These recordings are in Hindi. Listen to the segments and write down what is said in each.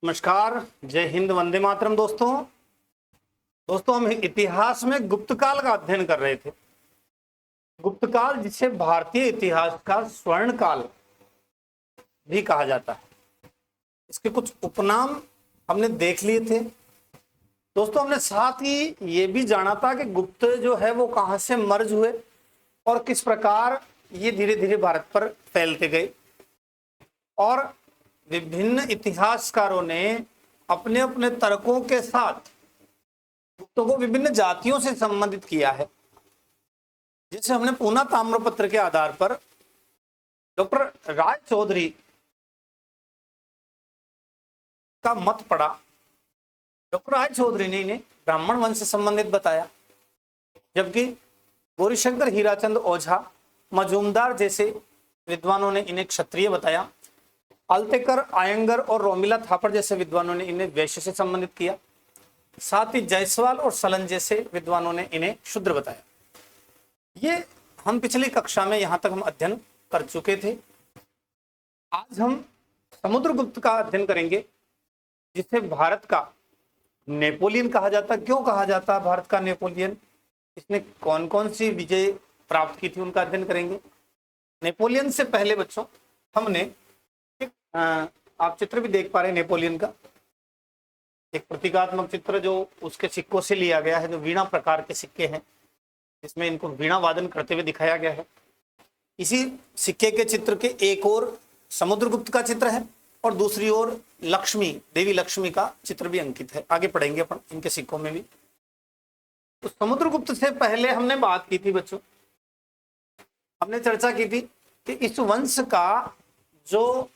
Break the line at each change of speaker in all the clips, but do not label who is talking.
नमस्कार, जय हिंद, वंदे मातरम। दोस्तों हम इतिहास में गुप्त काल का अध्ययन कर रहे थे। गुप्त काल जिसे भारतीय इतिहास का स्वर्ण काल भी कहा जाता है। इसके कुछ उपनाम हमने देख लिए थे। दोस्तों हमने साथ ही ये भी जाना था कि गुप्त जो है वो कहां से मर्ज हुए और किस प्रकार ये धीरे धीरे भारत पर फैलते गए, और विभिन्न इतिहासकारों ने अपने अपने तर्कों के साथ गुप्तों को विभिन्न जातियों से संबंधित किया है। जैसे हमने पूना ताम्रपत्र के आधार पर डॉक्टर राय चौधरी का मत पढ़ा। डॉक्टर राय चौधरी ने इन्हें ब्राह्मण वंश से संबंधित बताया, जबकि गौरीशंकर हीराचंद ओझा, मजूमदार जैसे विद्वानों ने इन्हें क्षत्रिय बताया। अल्तेकर, आयंगर और रोमिला थापर जैसे विद्वानों ने इन्हें वैश्य से संबंधित किया। साथ ही जायसवाल और सलन जैसे विद्वानों ने इन्हें शूद्र बताया। ये हम पिछली कक्षा में यहां तक हम अध्ययन कर चुके थे। आज हम समुद्रगुप्त का अध्ययन करेंगे, जिसे भारत का नेपोलियन कहा जाता। क्यों कहा जाता भारत का नेपोलियन? इसने कौन कौन सी विजय प्राप्त की थी, उनका अध्ययन करेंगे। नेपोलियन से पहले बच्चों हमने आप चित्र भी देख पा रहे हैं नेपोलियन का, एक प्रतीकात्मक चित्र जो उसके सिक्कों से लिया गया है, जो वीणा प्रकार के सिक्के हैं, जिसमें इनको वीणा वादन करते हुए दिखाया गया है। इसी सिक्के के चित्र के एक ओर समुद्रगुप्त का चित्र है और दूसरी ओर लक्ष्मी, देवी लक्ष्मी का चित्र भी अंकित है। आगे पढ़ेंगे अपन इनके सिक्कों में भी। तो समुद्रगुप्त से पहले हमने बात की थी बच्चों, हमने चर्चा की थी कि इस वंश का जो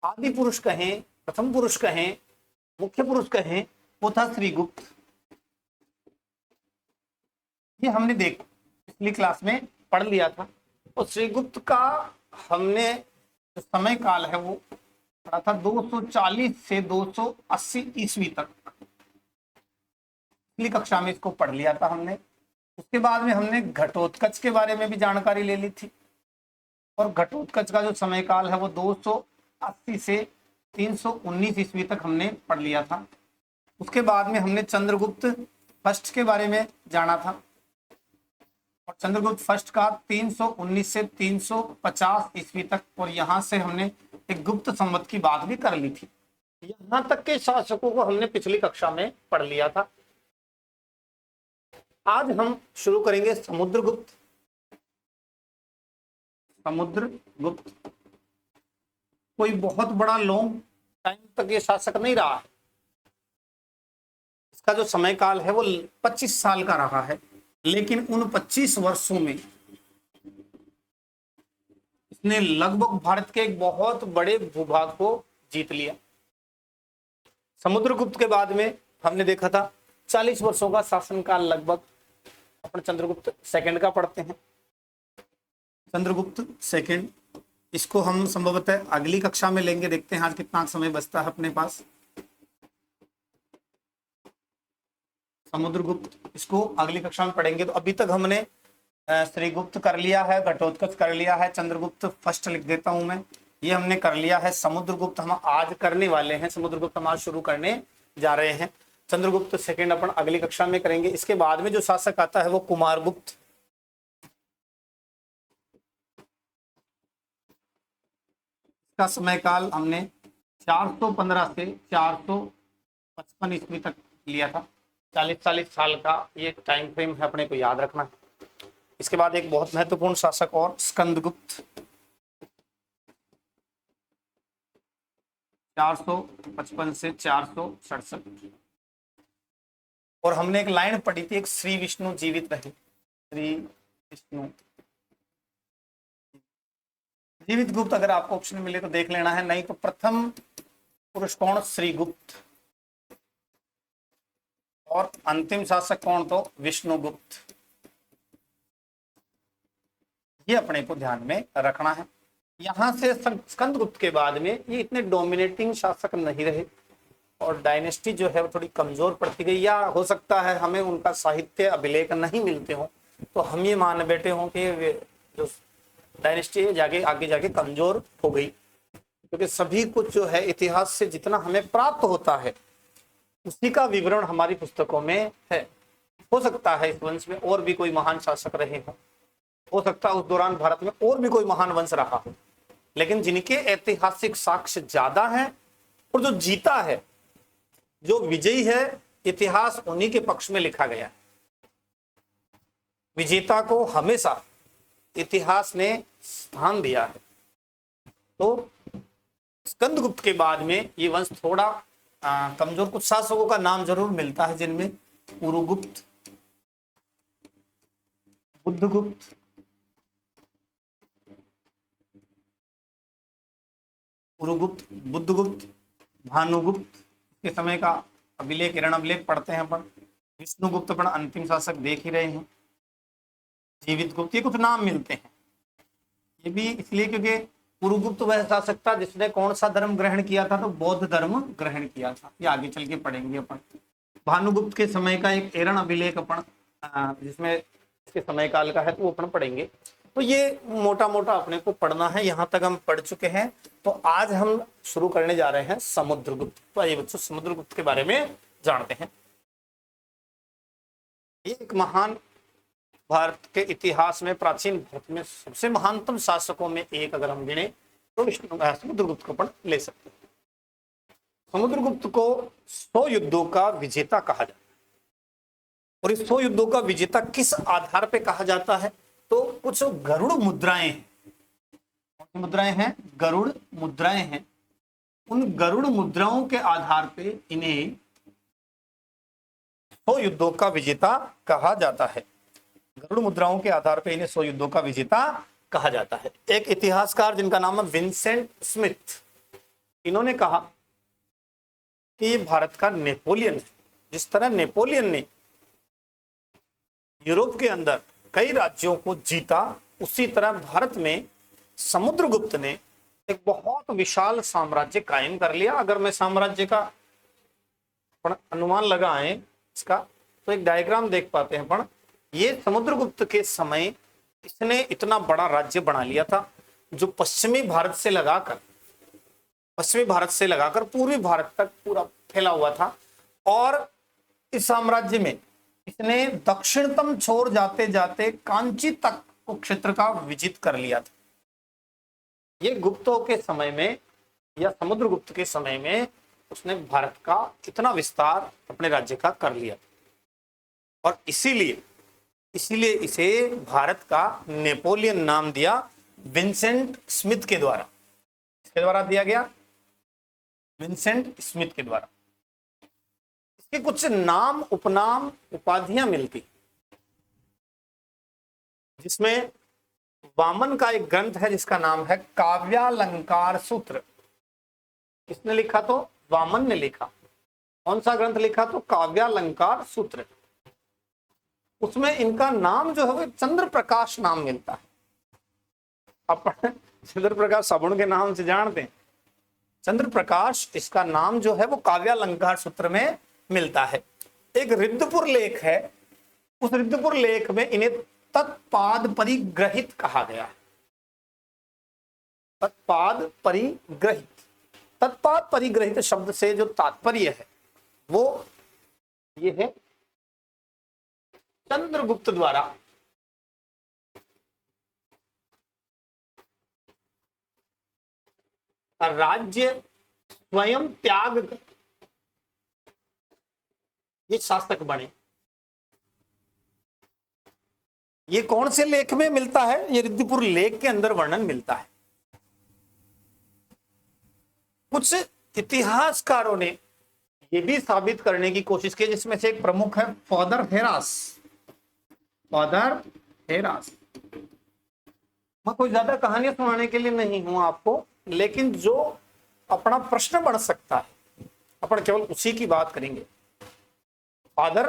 आदि पुरुष कहें, प्रथम पुरुष कहें, मुख्य पुरुष कहें, वो था श्रीगुप्त। ये हमने पिछली क्लास में पढ़ लिया था। और श्रीगुप्त का हमने जो समय काल है वो पढ़ा था 240 से 280 ईस्वी तक। पिछली कक्षा में इसको पढ़ लिया था हमने। उसके बाद में हमने घटोत्कच के बारे में भी जानकारी ले ली थी, और घटोत्कच का जो समय काल है वो 280 से 319 ईस्वी तक हमने पढ़ लिया था। उसके बाद में हमने चंद्रगुप्त फर्स्ट के बारे में जाना था, और चंद्रगुप्त फर्स्ट का 319 से 350 ईस्वी तक, और यहाँ से हमने एक गुप्त संवत की बात भी कर ली थी। यहाँ तक के शासकों को हमने पिछली कक्षा में पढ़ लिया था। आज हम शुरू करेंगे समुद्रगुप्त। समुद्रगुप्त कोई बहुत बड़ा लॉन्ग टाइम तक ये शासक नहीं रहा है। इसका जो समय काल है वो 25 साल का रहा है, लेकिन उन 25 वर्षों में इसने लगभग भारत के एक बहुत बड़े भूभाग को जीत लिया। समुद्रगुप्त के बाद में हमने देखा था 40 वर्षों का शासनकाल लगभग। अपन चंद्रगुप्त सेकंड का पढ़ते हैं। चंद्रगुप्त सेकंड, इसको हम संभवतः अगली कक्षा में लेंगे। देखते हैं आज कितना समय बचता है अपने पास। समुद्रगुप्त इसको अगली कक्षा में पढ़ेंगे। तो अभी तक हमने श्रीगुप्त कर लिया है, घटोत्कच कर लिया है, चंद्रगुप्त फर्स्ट लिख देता हूं मैं, ये हमने कर लिया है। समुद्रगुप्त हम आज करने वाले हैं, समुद्रगुप्त हम आज शुरू करने जा रहे हैं। चंद्रगुप्त सेकंड अपन अगली कक्षा में करेंगे। इसके बाद में जो शासक आता है वो कुमारगुप्त। का समय काल हमने 415 से 455 ईस्वी तक लिया था। 40 साल का ये टाइम फ्रेम है, अपने को याद रखना है। इसके बाद एक बहुत महत्वपूर्ण शासक और स्कंदगुप्त, 455 से 467। और हमने एक लाइन पढ़ी थी, एक श्री विष्णु जीवित रहे। श्री विष्णु जीवित गुप्त, अगर आपको ऑप्शन मिले तो देख लेना है, नहीं तो प्रथम पुरुष कौन? श्रीगुप्त। और अंतिम शासक कौन? तो विष्णुगुप्त। ये अपने को ध्यान में रखना है। यहां से स्कंदगुप्त के बाद में ये इतने डोमिनेटिंग शासक नहीं रहे, और डायनेस्टी जो है वो थोड़ी कमजोर पड़ती गई, या हो सकता है हमें उनका साहित्य अभिलेख नहीं मिलते हो, तो हम ये मान बैठे हों कि जो डायनेस्टी जाके आगे जाके कमजोर हो गई। क्योंकि सभी कुछ जो है इतिहास से जितना हमें प्राप्त होता है उसी का विवरण हमारी पुस्तकों में है। हो सकता है इस वंश में और भी कोई महान शासक रहे हो सकता है उस दौरान भारत में और भी कोई महान वंश रहा हो, लेकिन जिनके ऐतिहासिक साक्ष्य ज्यादा हैं और जो जीता है, जो विजयी है, इतिहास उन्हीं के पक्ष में लिखा गया है। विजेता को हमेशा इतिहास ने स्थान दिया है। तो स्कंदगुप्त के बाद में ये वंश थोड़ा कमजोर, कुछ शासकों का नाम जरूर मिलता है जिनमें पुरुगुप्त, बुद्धगुप्त, पुरुगुप्त, बुद्धगुप्त, भानुगुप्त के समय का अभिलेख, किरण अभिलेख पढ़ते हैं अपन। विष्णुगुप्त अपन अंतिम शासक देख ही रहे हैं। जीवित गुप्त, ये कुछ नाम मिलते हैं। ये भी इसलिए क्योंकि पुरुगुप्त वह शासक था जिसने कौन सा धर्म ग्रहण किया था, तो बौद्ध धर्म ग्रहण किया था। ये आगे चल के पढ़ेंगे अपन। भानुगुप्त के समय का एक एरण अभिलेख अपन जिसमें इसके समय काल का है तो वो अपन पढ़ेंगे। तो ये मोटा मोटा अपने को पढ़ना है, यहाँ तक हम पढ़ चुके हैं। तो आज हम शुरू करने जा रहे हैं समुद्रगुप्त। तो आइए बच्चों समुद्रगुप्त के बारे में जानते हैं। ये एक महान, भारत के इतिहास में, प्राचीन भारत में सबसे महानतम शासकों में एक अगर हम गिने तो समुद्रगुप्त को अपन ले सकते हैं। समुद्रगुप्त को 100 युद्धों का विजेता कहा जाता है। और इस 100 युद्धों का विजेता किस आधार पे कहा जाता है, तो कुछ गरुड़ मुद्राएं हैं। कौन सी मुद्राएं हैं? गरुड़ मुद्राएं हैं। उन गरुड़ मुद्राओं के आधार पे इन्हें 100 युद्धों का विजेता कहा जाता है। गरुड़ मुद्राओं के आधार पे इन्हें 100 युद्धों का विजेता कहा जाता है। एक इतिहासकार जिनका नाम है विंसेंट स्मिथ, इन्होंने कहा कि ये भारत का नेपोलियन है। जिस तरह नेपोलियन ने यूरोप के अंदर कई राज्यों को जीता, उसी तरह भारत में समुद्रगुप्त ने एक बहुत विशाल साम्राज्य कायम कर लिया। अगर मैं साम्राज्य का अनुमान लगाएं इसका, तो एक डायग्राम देख पाते हैं अपन। ये समुद्रगुप्त के समय इसने इतना बड़ा राज्य बना लिया था जो पश्चिमी भारत से लगाकर पूर्वी भारत तक पूरा फैला हुआ था। और इस साम्राज्य में इसने दक्षिणतम छोर जाते जाते कांची तक को क्षेत्र का विजित कर लिया था। ये गुप्तों के समय में या समुद्रगुप्त के समय में उसने भारत का इतना विस्तार अपने राज्य का कर लिया था। और इसीलिए इसे भारत का नेपोलियन नाम दिया विंसेंट स्मिथ के द्वारा। इसके द्वारा दिया गया, विंसेंट स्मिथ के द्वारा। इसके कुछ नाम, उपनाम, उपाधियां मिलती, जिसमें वामन का एक ग्रंथ है जिसका नाम है काव्यालंकार सूत्र। किसने लिखा? तो वामन ने लिखा। कौन सा ग्रंथ लिखा? तो काव्यालंकार सूत्र। उसमें इनका नाम जो है वो चंद्र प्रकाश नाम मिलता है। अपन चंद्र प्रकाश साबुन के नाम से जानते हैं, चंद्र प्रकाश इसका नाम जो है वो काव्यालंकार सूत्र में मिलता है। एक रिद्धपुर लेख है, उस रिद्धपुर लेख में इन्हें तत्पाद परिग्रहित कहा गया है। तत्पाद परिग्रहित, तत्पाद परिग्रहित शब्द से जो तात्पर्य है वो ये है चंद्रगुप्त द्वारा राज्य स्वयं त्याग कर ये शासक बने। ये कौन से लेख में मिलता है? ये रिद्धिपुर लेख के अंदर वर्णन मिलता है। कुछ इतिहासकारों ने ये भी साबित करने की कोशिश की, जिसमें से एक प्रमुख है फादर हेरास। फादर हेरास, मैं कोई ज्यादा कहानियां सुनाने के लिए नहीं हूं आपको, लेकिन जो अपना प्रश्न बढ़ सकता है अपन केवल उसी की बात करेंगे। फादर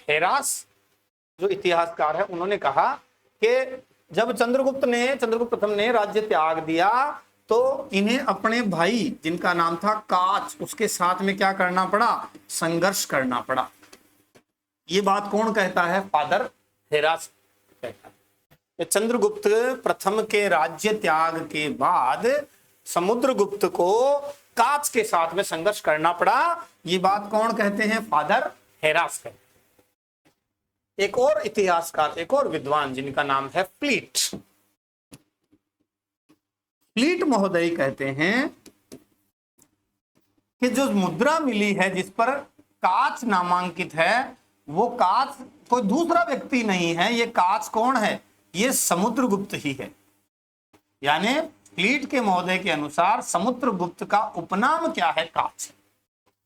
हेरास जो इतिहासकार है, उन्होंने कहा कि जब चंद्रगुप्त प्रथम ने राज्य त्याग दिया तो इन्हें अपने भाई जिनका नाम था काच, उसके साथ में क्या करना पड़ा? संघर्ष करना पड़ा। ये बात कौन कहता है? फादर हेरास कहता है। चंद्रगुप्त प्रथम के राज्य त्याग के बाद समुद्रगुप्त को काच के साथ में संघर्ष करना पड़ा। ये बात कौन कहते हैं? फादर हेरास कहते हैं। एक और इतिहासकार, एक और विद्वान जिनका नाम है फ्लीट, फ्लीट महोदय कहते हैं कि जो मुद्रा मिली है जिस पर काच नामांकित है, वो काच कोई दूसरा व्यक्ति नहीं है। ये काच कौन है? ये समुद्रगुप्त ही है। यानी फ्लीट के महोदय के अनुसार समुद्रगुप्त का उपनाम क्या है? काच।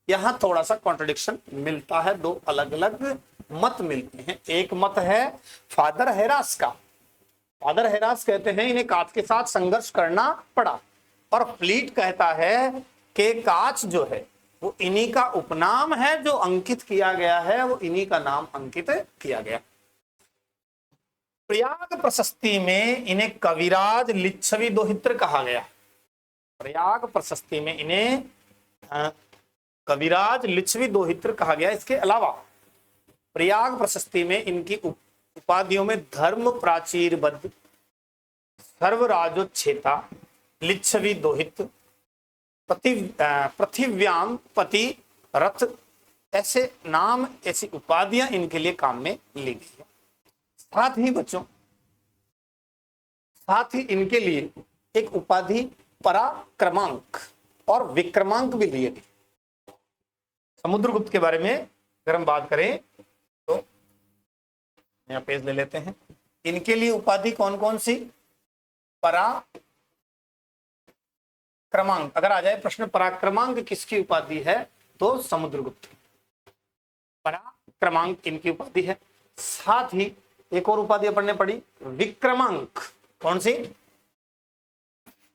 यहां थोड़ा सा कॉन्ट्रडिक्शन मिलता है, दो अलग अलग मत मिलते हैं। एक मत है फादर हेरास का। फादर हेरास कहते हैं इन्हें काच के साथ संघर्ष करना पड़ा, और फ्लीट कहता है कि काच जो है वो इन्हीं का उपनाम है, जो अंकित किया गया है वो इन्हीं का नाम अंकित किया गया। प्रयाग प्रशस्ति में इन्हें कविराज लिच्छवी दोहित्र कहा गया। प्रयाग प्रशस्ति में इन्हें कविराज लिच्छवी दोहित्र कहा गया। इसके अलावा प्रयाग प्रशस्ति में इनकी उपाधियों में धर्म प्राचीरबद्ध, सर्वराजोच्छेता, लिच्छवी दोहित, पृथिव्याम पति रथ, ऐसे नाम, ऐसी उपाधियां इनके लिए काम में ली गई है। साथ ही बच्चों, साथ ही इनके लिए एक उपाधि पराक्रमांक और विक्रमांक भी लिए गए। समुद्रगुप्त के बारे में अगर हम बात करें तो नया पेज ले लेते हैं। इनके लिए उपाधि कौन कौन सी? पराक्रमांक। अगर आ जाए प्रश्न पराक्रमांक किसकी उपाधि है, तो समुद्रगुप्त। पराक्रमांक इनकी उपाधि है। साथ ही एक और उपाधि अपन ने पढ़ी, विक्रमांक। कौन सी?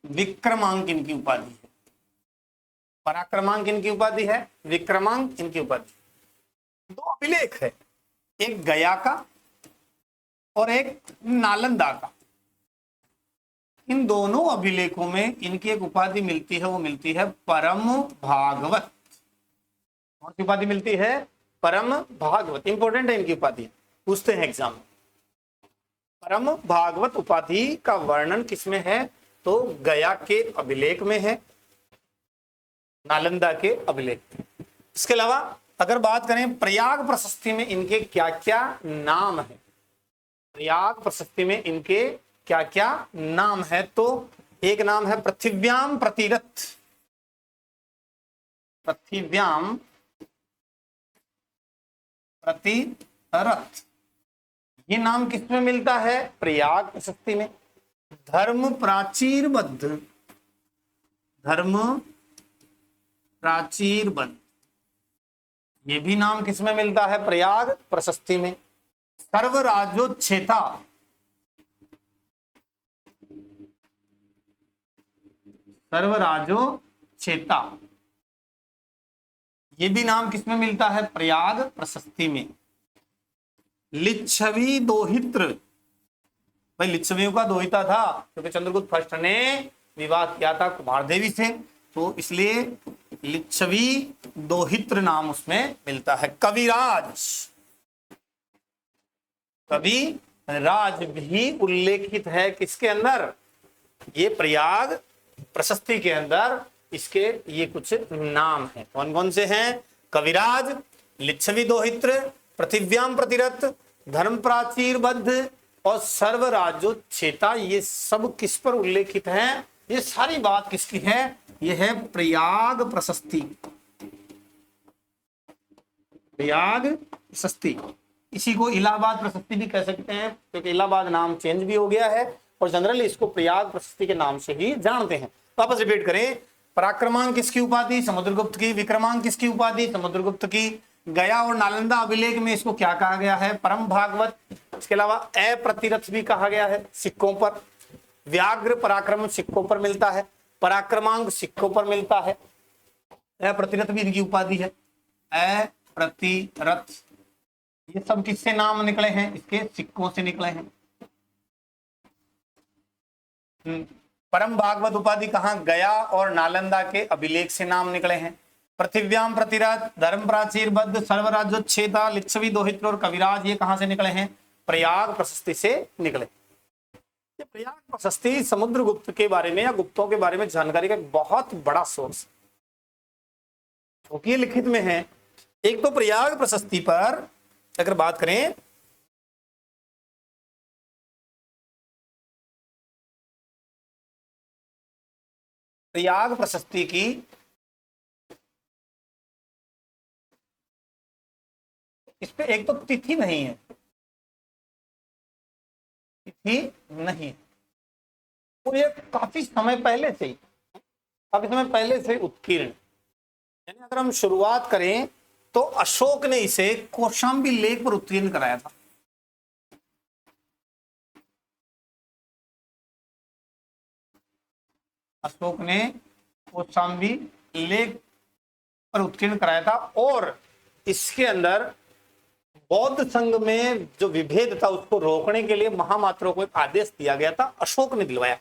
विक्रमांक इनकी उपाधि है। पराक्रमांक इनकी उपाधि है, विक्रमांक इनकी उपाधि। दो अभिलेख है, एक गया का और एक नालंदा का। इन दोनों अभिलेखों में इनकी एक उपाधि मिलती है, वो मिलती है परम भागवत। कौन सी उपाधि मिलती है? परम भागवत। इंपॉर्टेंट है इनकी उपाधि, पूछते हैं एग्जाम में। परम भागवत उपाधि का वर्णन किसमें है? तो गया के अभिलेख में है, नालंदा के अभिलेख में। इसके अलावा अगर बात करें प्रयाग प्रशस्ति में इनके क्या क्या नाम है, प्रयाग प्रशस्ति में इनके क्या क्या नाम है, तो एक नाम है पृथिव्याम प्रतिरथ। पृथिव्याम प्रतिरथ, ये नाम किसमें मिलता है? प्रयाग प्रशस्ति में। धर्म प्राचीरबद्ध, धर्म प्राचीरबद्ध, ये भी नाम किसमें मिलता है? प्रयाग प्रशस्ति में। सर्वराजोच्छेता, सर्वराजोच्छेता, ये भी नाम किसमें मिलता है? प्रयाग प्रशस्ति में। लिच्छवी दोहित्र, भाई लिच्छवियों का दोहिता था क्योंकि चंद्रगुप्त फर्स्ट ने विवाह किया था कुमार देवी से, तो इसलिए लिच्छवी दोहित्र नाम उसमें मिलता है। कविराज, कविराज भी उल्लेखित है किसके अंदर? ये प्रयाग प्रशस्ति के अंदर इसके ये कुछ नाम हैं। कौन कौन से हैं? कविराज, लिच्छवी दोहित्र, पृथिव्याम प्रतिरथ, धर्म प्राचीरबद्ध और सर्वराजोच्छेता। ये सब किस पर उल्लेखित हैं? ये सारी बात किसकी है? ये है प्रयाग प्रशस्ति। प्रयाग प्रशस्ति, इसी को इलाहाबाद प्रशस्ति भी कह सकते हैं क्योंकि इलाहाबाद नाम चेंज भी हो गया है और जनरली इसको प्रयाग प्रशस्ति के नाम से ही जानते हैं। वापस रिपीट करें, पराक्रमांक किसकी उपाधि? समुद्रगुप्त की। विक्रमांक किसकी उपाधि? समुद्रगुप्त की। गया और नालंदा अभिलेख में इसको क्या कहा गया है? परम भागवत। इसके अलावा अप्रतिरथ भी कहा गया है सिक्कों पर। व्याघ्र पराक्रम सिक्कों पर मिलता है, पराक्रमांक सिक्कों पर मिलता है। अप्रतिरथ भी इनकी उपाधि है। अप्रतिरथ, ये सब किससे नाम निकले हैं? इसके सिक्कों से निकले हैं। परम भागवत उपाधि कहां? गया और नालंदा के अभिलेख से नाम निकले हैं। पृथिव्याम प्रतिरथ, धर्म प्राचीरबद्ध, सर्वराज्योच्छेदा, लिच्छवी दोहित्र और कविराज, ये कहां से निकले हैं? प्रयाग प्रशस्ति से निकले। ये प्रयाग प्रशस्ति समुद्रगुप्त के बारे में या गुप्तों के बारे में जानकारी का एक बहुत बड़ा सोर्स, क्योंकि लिखित में है। एक तो प्रयाग प्रशस्ति पर अगर बात करें, प्रयाग प्रशस्ति की इस पे एक तो तिथि नहीं है, तिथि नहीं है, तो ये काफी समय पहले से ही, काफी समय पहले से उत्कीर्ण, यानी अगर हम शुरुआत करें तो अशोक ने इसे कौशाम्बी लेक पर उत्कीर्ण कराया था। अशोक ने कौशाम्बी लेक पर उत्कीर्ण कराया था, और इसके अंदर बौद्ध संघ में जो विभेद था उसको रोकने के लिए महामात्रों को एक आदेश दिया गया था, अशोक ने दिलवाया,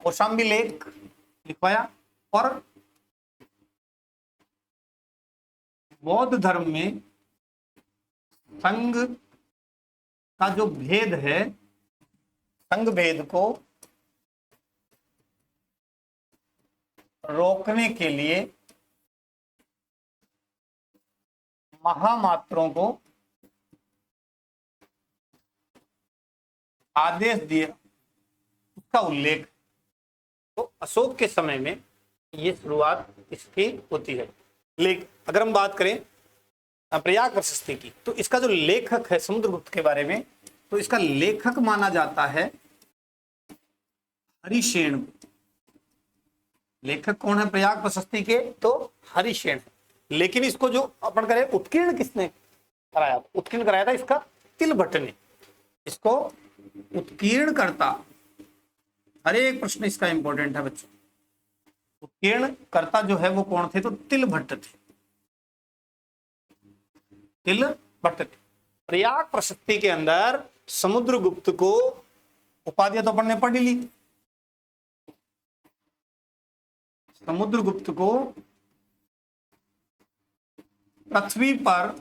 कौशाम्बी लेक लिखवाया। और बौद्ध धर्म में संघ का जो भेद है, संघ भेद को रोकने के लिए महामात्रों को आदेश दिया, उसका उल्लेख। तो अशोक के समय में ये शुरुआत इसकी होती है। लेकिन अगर हम बात करें प्रयाग प्रशस्ति की, तो इसका जो लेखक है समुद्रगुप्त के बारे में, तो इसका लेखक माना जाता है हरिसेन। लेखक कौन है प्रयाग प्रशस्ति के? तो हरिसेन है। लेकिन इसको जो अपन करें उत्कीर्ण किसने कराया? उत्कीर्ण कराया था इसका तिलभट्ट ने। इसको उत्कीर्ण करता, हर एक प्रश्न इसका इंपॉर्टेंट है बच्चों। उत्कीर्ण करता जो है वो कौन थे? तो तिलभट्ट थे, तिलभट्ट थे। प्रयाग प्रशस्ति के अंदर समुद्रगुप्त को उपाधियां तो अपन ने पढ़ ली। समुद्रगुप्त को पृथ्वी पर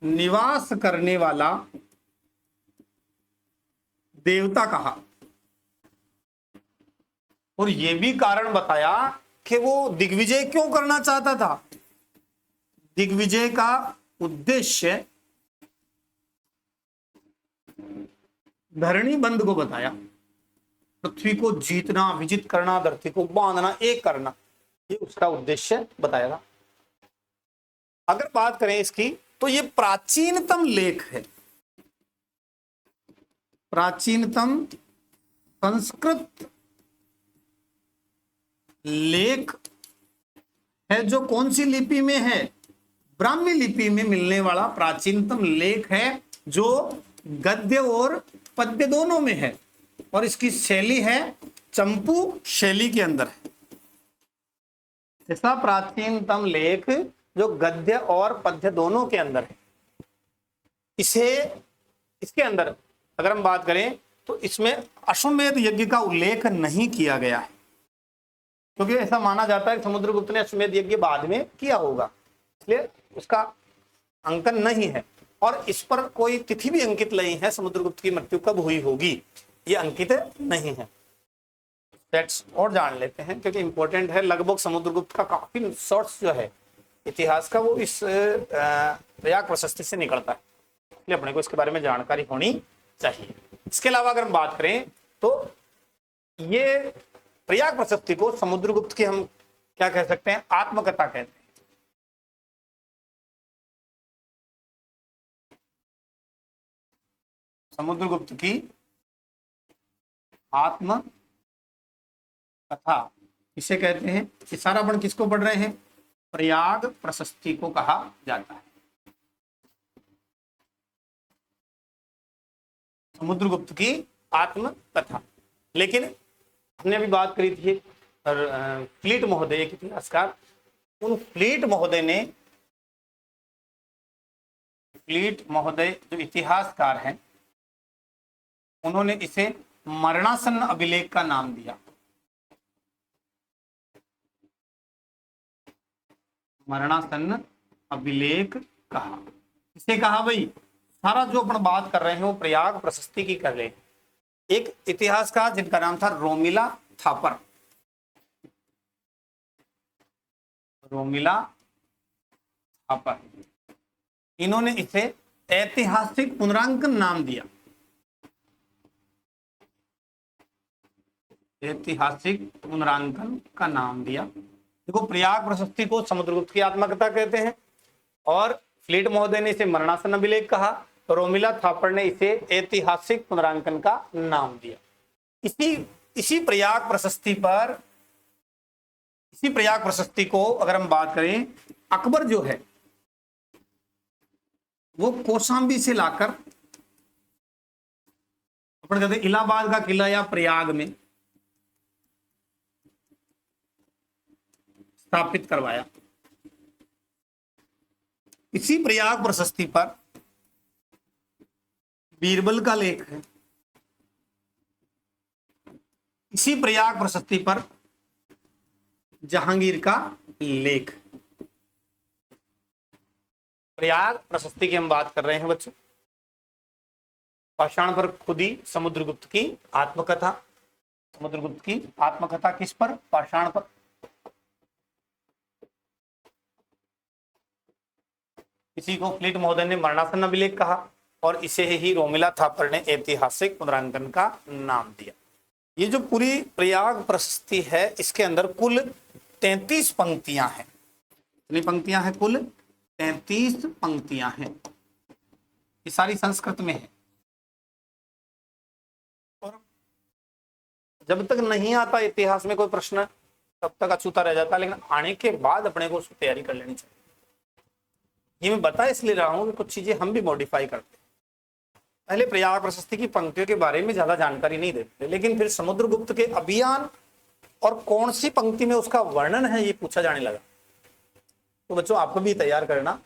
निवास करने वाला देवता कहा, और यह भी कारण बताया कि वो दिग्विजय क्यों करना चाहता था। दिग्विजय का उद्देश्य धरणी बंध को बताया, पृथ्वी को जीतना, विजित करना, धरती को बांधना, एक करना, ये उसका उद्देश्य बताया था। अगर बात करें इसकी, तो ये प्राचीनतम लेख है, प्राचीनतम संस्कृत लेख है जो कौन सी लिपि में है? ब्राह्मी लिपि में मिलने वाला प्राचीनतम लेख है, जो गद्य और पद्य दोनों में है, और इसकी शैली है चंपू शैली के अंदर है। ऐसा प्राचीनतम लेख जो गद्य और पद्य दोनों के अंदर है। इसके अंदर अगर हम बात करें तो इसमें अश्वमेध यज्ञ का उल्लेख नहीं किया गया है, क्योंकि ऐसा माना जाता है कि समुद्रगुप्त ने अश्वमेध यज्ञ बाद में किया होगा, इसलिए उसका अंकन नहीं है। और इस पर कोई तिथि भी अंकित नहीं है, समुद्रगुप्त की मृत्यु कब हुई होगी ये अंकित नहीं है। फैक्ट्स और जान लेते हैं क्योंकि इंपॉर्टेंट है। लगभग समुद्रगुप्त का काफी सोर्स जो है इतिहास का वो इस प्रयाग प्रशस्ति से निकलता है, इसलिए अपने को इसके बारे में जानकारी होनी चाहिए। इसके अलावा अगर हम बात करें तो ये प्रयाग प्रशस्ति को समुद्रगुप्त की हम क्या कह सकते हैं? आत्मकथा कहते हैं। समुद्रगुप्त की आत्म कथा इसे कहते हैं। ये सारा अपन किसको पढ़ रहे हैं? प्रयाग प्रशस्ति को कहा जाता है। समुद्रगुप्त की आत्म कथा। लेकिन हमने अभी बात करी थी फ्लीट महोदय के इतिहासकार, उन फ्लीट महोदय जो इतिहासकार हैं, उन्होंने इसे मरणासन्न अभिलेख का नाम दिया। मरणासन्न अभिलेख कहा। इसे कहा भाई सारा जो अपन बात कर रहे हैं वो प्रयाग प्रशस्ति की कर रहे हैं। एक इतिहासकार जिनका नाम था रोमिला थापर। रोमिला थापर, इन्होंने इसे ऐतिहासिक पुनरांकन नाम दिया। ऐतिहासिक पुनरांकन का नाम दिया। देखो, प्रयाग प्रशस्ति को समुद्रगुप्त की आत्मकथा कहते हैं और फ्लीट महोदय ने इसे मरणासन अभिलेख कहा, रोमिला थापर ने इसे ऐतिहासिक पुनरांकन का नाम दिया। इसी प्रयाग प्रशस्ति को अगर हम बात करें, अकबर जो है वो कौशाम्बी से लाकर अपन कहते हैं इलाहाबाद का किला या प्रयाग में स्थापित करवाया। इसी प्रयाग प्रशस्ति पर बीरबल का लेख है। इसी प्रयाग प्रशस्ति पर जहांगीर का लेख। प्रयाग प्रशस्ति की हम बात कर रहे हैं बच्चों। पाषाण पर खुदी समुद्रगुप्त की आत्मकथा। समुद्रगुप्त की आत्मकथा किस पर? पाषाण पर। इसी को फ्लीट महोदय ने मरणासन अभिलेख कहा और इसे ही रोमिला थापर ने ऐतिहासिक पुनरांकन का नाम दिया। ये जो पूरी प्रयाग प्रशस्ति है, इसके अंदर कुल 33 पंक्तियां हैं। कितनी पंक्तियां हैं? कुल 33 पंक्तियां हैं। ये सारी संस्कृत में है और जब तक नहीं आता इतिहास में कोई प्रश्न तब तक अछूता रह जाता है, लेकिन आने के बाद अपने को उसकी तैयारी कर लेनी चाहिए। ये मैं बता इसलिए रहा हूं कि कुछ चीजें हम भी मॉडिफाई करते हैं। पहले प्रयाग प्रशस्ति की पंक्तियों के बारे में ज्यादा जानकारी नहीं देते, लेकिन फिर समुद्रगुप्त के अभियान और कौन सी पंक्ति में उसका वर्णन है ये पूछा जाने लगा। तो बच्चों, आपको भी तैयार करना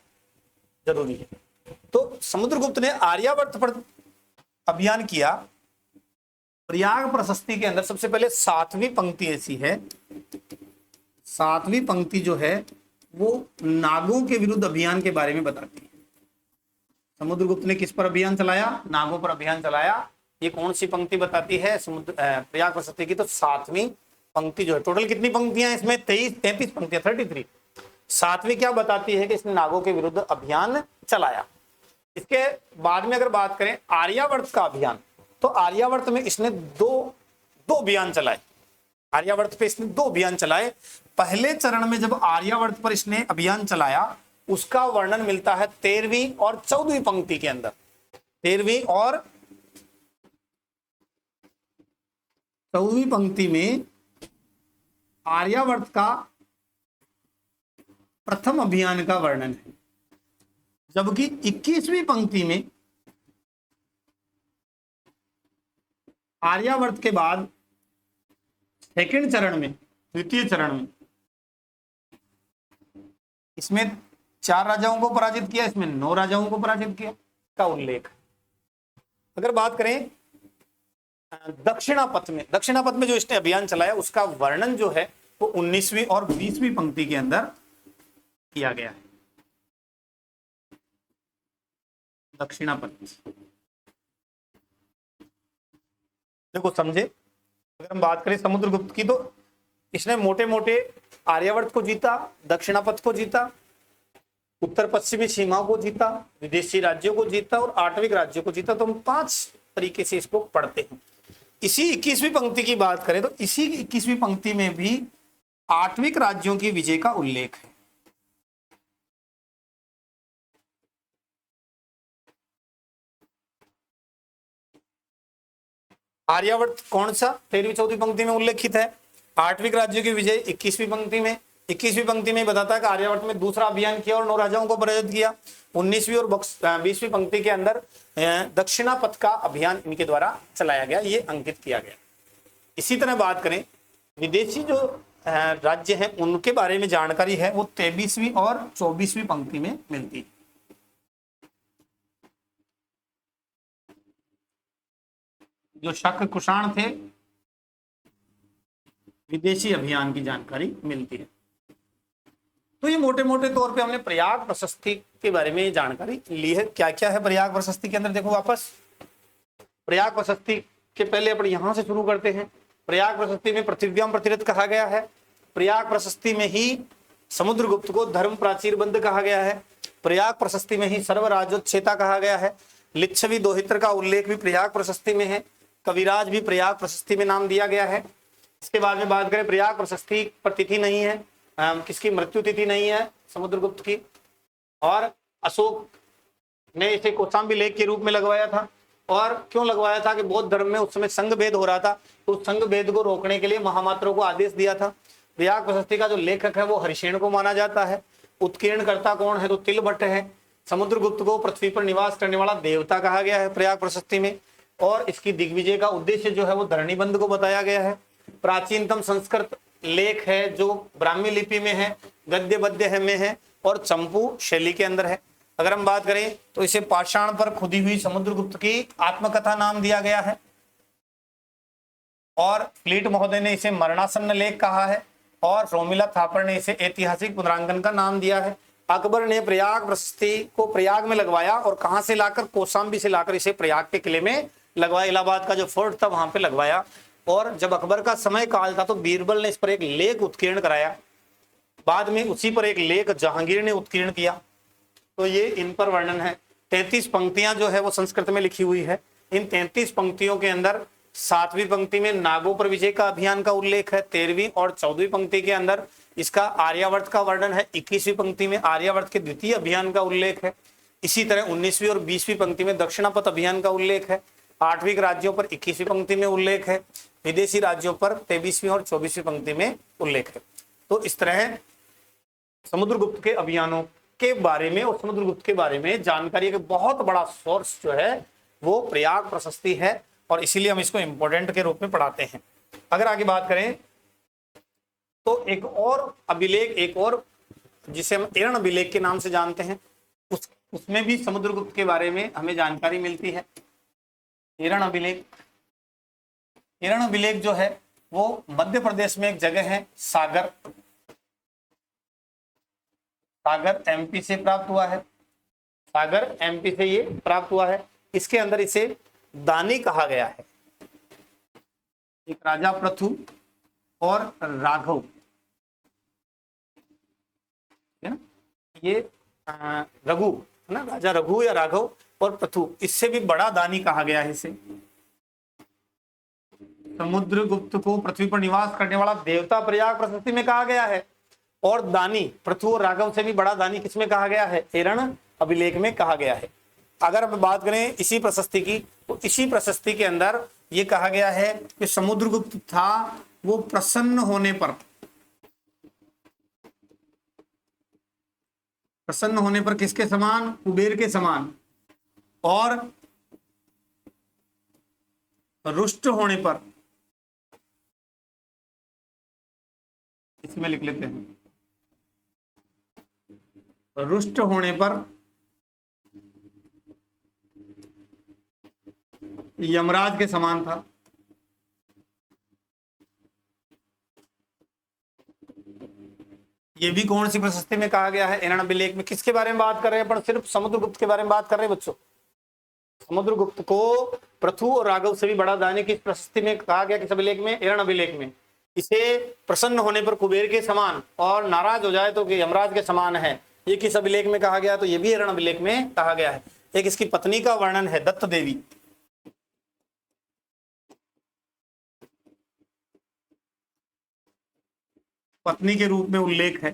जरूरी है। तो समुद्रगुप्त ने आर्यावर्त पर अभियान किया। प्रयाग प्रशस्ति के अंदर सबसे पहले 7वीं पंक्ति ऐसी है। 7वीं पंक्ति जो है वो नागों के विरुद्ध अभियान के बारे में बताती है। समुद्रगुप्त ने किस पर अभियान चलाया? नागों पर अभियान चलाया। ये कौन सी पंक्ति बताती है? प्रयाग प्रशस्ति की तो 7वीं पंक्ति जो है। टोटल कितनी पंक्तियां हैं इसमें? 33 पंक्तियां, 33। 7वीं क्या बताती है? कि इसने नागों के विरुद्ध अभियान चलाया। इसके बाद में अगर बात करें आर्यावर्त का अभियान, तो आर्यावर्त में इसने दो अभियान चलाए। आर्यावर्त पे इसने 2 अभियान चलाए। पहले चरण में जब आर्यावर्त पर इसने अभियान चलाया, उसका वर्णन मिलता है 13वीं और 14वीं पंक्ति के अंदर। 13वीं और 14वीं पंक्ति में आर्यावर्त का प्रथम अभियान का वर्णन है, जबकि 21वीं पंक्ति में आर्यावर्त के बाद सेकंड चरण में, द्वितीय चरण में इसमें 4 राजाओं को पराजित किया, इसमें 9 राजाओं को पराजित किया का उल्लेख। अगर बात करें दक्षिणापथ में जो इसने अभियान चलाया, उसका वर्णन जो है वो 19वीं और 20वीं पंक्ति के अंदर किया गया है। दक्षिणापथ देखो समझे। अगर हम बात करें समुद्रगुप्त की, तो इसने मोटे मोटे आर्यावर्त को जीता, दक्षिणापथ को जीता, उत्तर पश्चिमी सीमाओं को जीता, विदेशी राज्यों को जीता और आठविक राज्यों को जीता। तो हम 5 तरीके से इसको पढ़ते हैं। इसी 21वीं पंक्ति की बात करें तो इसी 21वीं पंक्ति में भी आठविक राज्यों की विजय का उल्लेख है। आर्यावर्त कौन सा? 13वीं 14वीं पंक्ति में उल्लेखित है। आठविक राज्यों की विजय 21वीं पंक्ति में। 21वीं पंक्ति में बताता है कि आर्यावर्त में दूसरा अभियान किया और 9 राजाओं को पराजित किया। 19वीं और 20वीं पंक्ति के अंदर दक्षिणापथ का अभियान इनके द्वारा चलाया गया, ये अंकित किया गया। इसी तरह बात करें विदेशी जो राज्य हैं उनके बारे में जानकारी है, वो 23वीं और 24वीं पंक्ति में मिलती है। जो शक कुषाण थे, विदेशी अभियान की जानकारी मिलती है। तो ये मोटे मोटे तौर पे हमने प्रयाग प्रशस्ति के बारे में जानकारी ली है। क्या क्या है प्रयाग प्रशस्ति के अंदर? देखो वापस, प्रयाग प्रशस्ति उसके पहले अपन यहां से शुरू करते हैं। प्रयाग प्रशस्ति में पृथ्व्याम प्रतिरथ कहा गया है। प्रयाग प्रशस्ति में ही समुद्रगुप्त को धर्म प्राचीर बंद कहा गया है। प्रयाग प्रशस्ति में ही सर्वराज्योच्छेता कहा गया है। लिच्छवी दोहित्र का उल्लेख भी प्रयाग प्रशस्ति में है। कविराज भी प्रयाग प्रशस्ति में नाम दिया गया है। इसके बाद में बात करें, प्रयाग प्रशस्ति पर तिथि नहीं है, किसकी मृत्यु तिथि नहीं है, समुद्रगुप्त की। और अशोक ने इसे कौशाम्बी लेख के रूप में लगवाया था। और क्यों लगवाया था कि बौद्ध धर्म में उस समय संघ भेद हो रहा था, तो उस संघ भेद को रोकने के लिए महामात्रों को आदेश दिया था। प्रयाग प्रशस्ति का जो लेखक है वो हरिशेन को माना जाता है। उत्कीर्णकर्ता कौन है, तो तिलभट्ट है। समुद्रगुप्त को पृथ्वी पर निवास करने वाला देवता कहा गया है प्रयाग प्रशस्ति में। और इसकी दिग्विजय का उद्देश्य जो है वो धरणीबंध को बताया गया है। प्राचीनतम संस्कृत लेख है जो ब्राह्मी लिपि में है, गद्य पद्य में है और चंपू शैली के अंदर है। अगर हम बात करें तो इसे पाषाण पर खुदी हुई समुद्रगुप्त की आत्मकथा नाम दिया गया है। और फ्लीट महोदय ने इसे मरणासन्न लेख कहा है और रोमिला थापर ने इसे ऐतिहासिक पुनरांकन का नाम दिया है। अकबर ने प्रयाग प्रशस्ति को प्रयाग में लगवाया और कहां से लाकर, कौशाम्बी से लाकर इसे प्रयाग के किले में लगवाया। इलाहाबाद का जो फोर्ट था वहां पे लगवाया। और जब अकबर का समय काल था तो बीरबल ने इस पर एक लेख उत्कीर्ण कराया। बाद में उसी पर एक लेख जहांगीर ने उत्कीर्ण किया। तो ये इन पर वर्णन है। 33 पंक्तियां जो है वो संस्कृत में लिखी हुई है। इन 33 पंक्तियों के अंदर 7वीं पंक्ति में नागों पर विजय का अभियान का उल्लेख है। 13वीं और 14वीं पंक्ति के अंदर इसका आर्यावर्त का वर्णन है। 21वीं पंक्ति में आर्यावर्त के द्वितीय अभियान का उल्लेख है। इसी तरह 19वीं और 20वीं पंक्ति में दक्षिणापथ अभियान का उल्लेख है। 8वीं राज्यों पर 21वीं पंक्ति में उल्लेख है। विदेशी राज्यों पर 23वीं और 24वीं पंक्ति में उल्लेख है। तो इस तरह समुद्रगुप्त के अभियानों के बारे में और समुद्रगुप्त के बारे में जानकारी का बहुत बड़ा सोर्स जो है वो प्रयाग प्रशस्ति है और इसीलिए हम इसको इंपॉर्टेंट के रूप में पढ़ाते हैं। अगर आगे बात करें तो एक और अभिलेख, एक और जिसे हम एरण अभिलेख के नाम से जानते हैं, उसमें भी समुद्रगुप्त के बारे में हमें जानकारी मिलती है। एरण अभिलेख, एरण अभिलेख जो है वो मध्य प्रदेश में एक जगह है, सागर, सागर एमपी से प्राप्त हुआ है। सागर एमपी से ये प्राप्त हुआ है। इसके अंदर इसे दानी कहा गया है। एक राजा पृथु और राघव, है ना, ये रघु है ना, राजा रघु या राघव और पृथु, इससे भी बड़ा दानी कहा गया है इसे। समुद्रगुप्त को पृथ्वी पर निवास करने वाला देवता प्रयाग प्रशस्ति में कहा गया है। और दानी पृथु और राघव से भी बड़ा दानी किसमें कहा गया है, एरण अभिलेख में कहा गया है। अगर हम बात करें इसी प्रशस्ति की, तो इसी प्रशस्ति के अंदर ये कहा गया है कि समुद्रगुप्त था वो प्रसन्न होने पर, प्रसन्न होने पर किसके समान, कुबेर के समान, और रुष्ट होने पर, इसमें लिख लेते हैं, रुष्ट होने पर यमराज के समान था। ये भी कौन सी प्रशस्ति में कहा गया है, एरण अभिलेख में। किसके बारे में बात कर रहे हैं अपन, सिर्फ समुद्रगुप्त के बारे में बात कर रहे हैं बच्चों। समुद्रगुप्त को पृथु और राघव से भी बड़ा दानी किस प्रशस्ति में कहा गया, किस अभिलेख में, एरण अभिलेख में। इसे प्रसन्न होने पर कुबेर के समान और नाराज हो जाए तो यमराज के समान है, ये किस अभिलेख में कहा गया, तो ये भी एरण अभिलेख में कहा गया है। एक इसकी पत्नी का वर्णन है, दत्त देवी, पत्नी के रूप में उल्लेख है,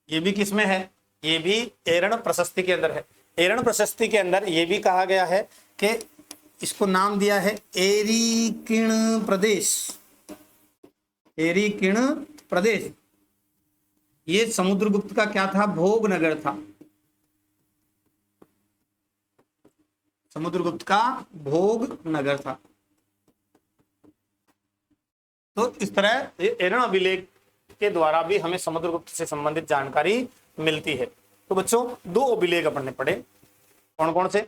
ये भी किसमें है, ये भी एरण प्रशस्ति के अंदर है। एरण प्रशस्ति के अंदर ये भी कहा गया है कि इसको नाम दिया है एरिकिण प्रदेश, एरिकिण प्रदेश। ये समुद्रगुप्त का क्या था, भोग नगर था, समुद्रगुप्त का भोग नगर था। तो इस तरह ये एरण अभिलेख के द्वारा भी हमें समुद्रगुप्त से संबंधित जानकारी मिलती है। तो बच्चों दो अभिलेख अपन ने पढ़े, कौन कौन से,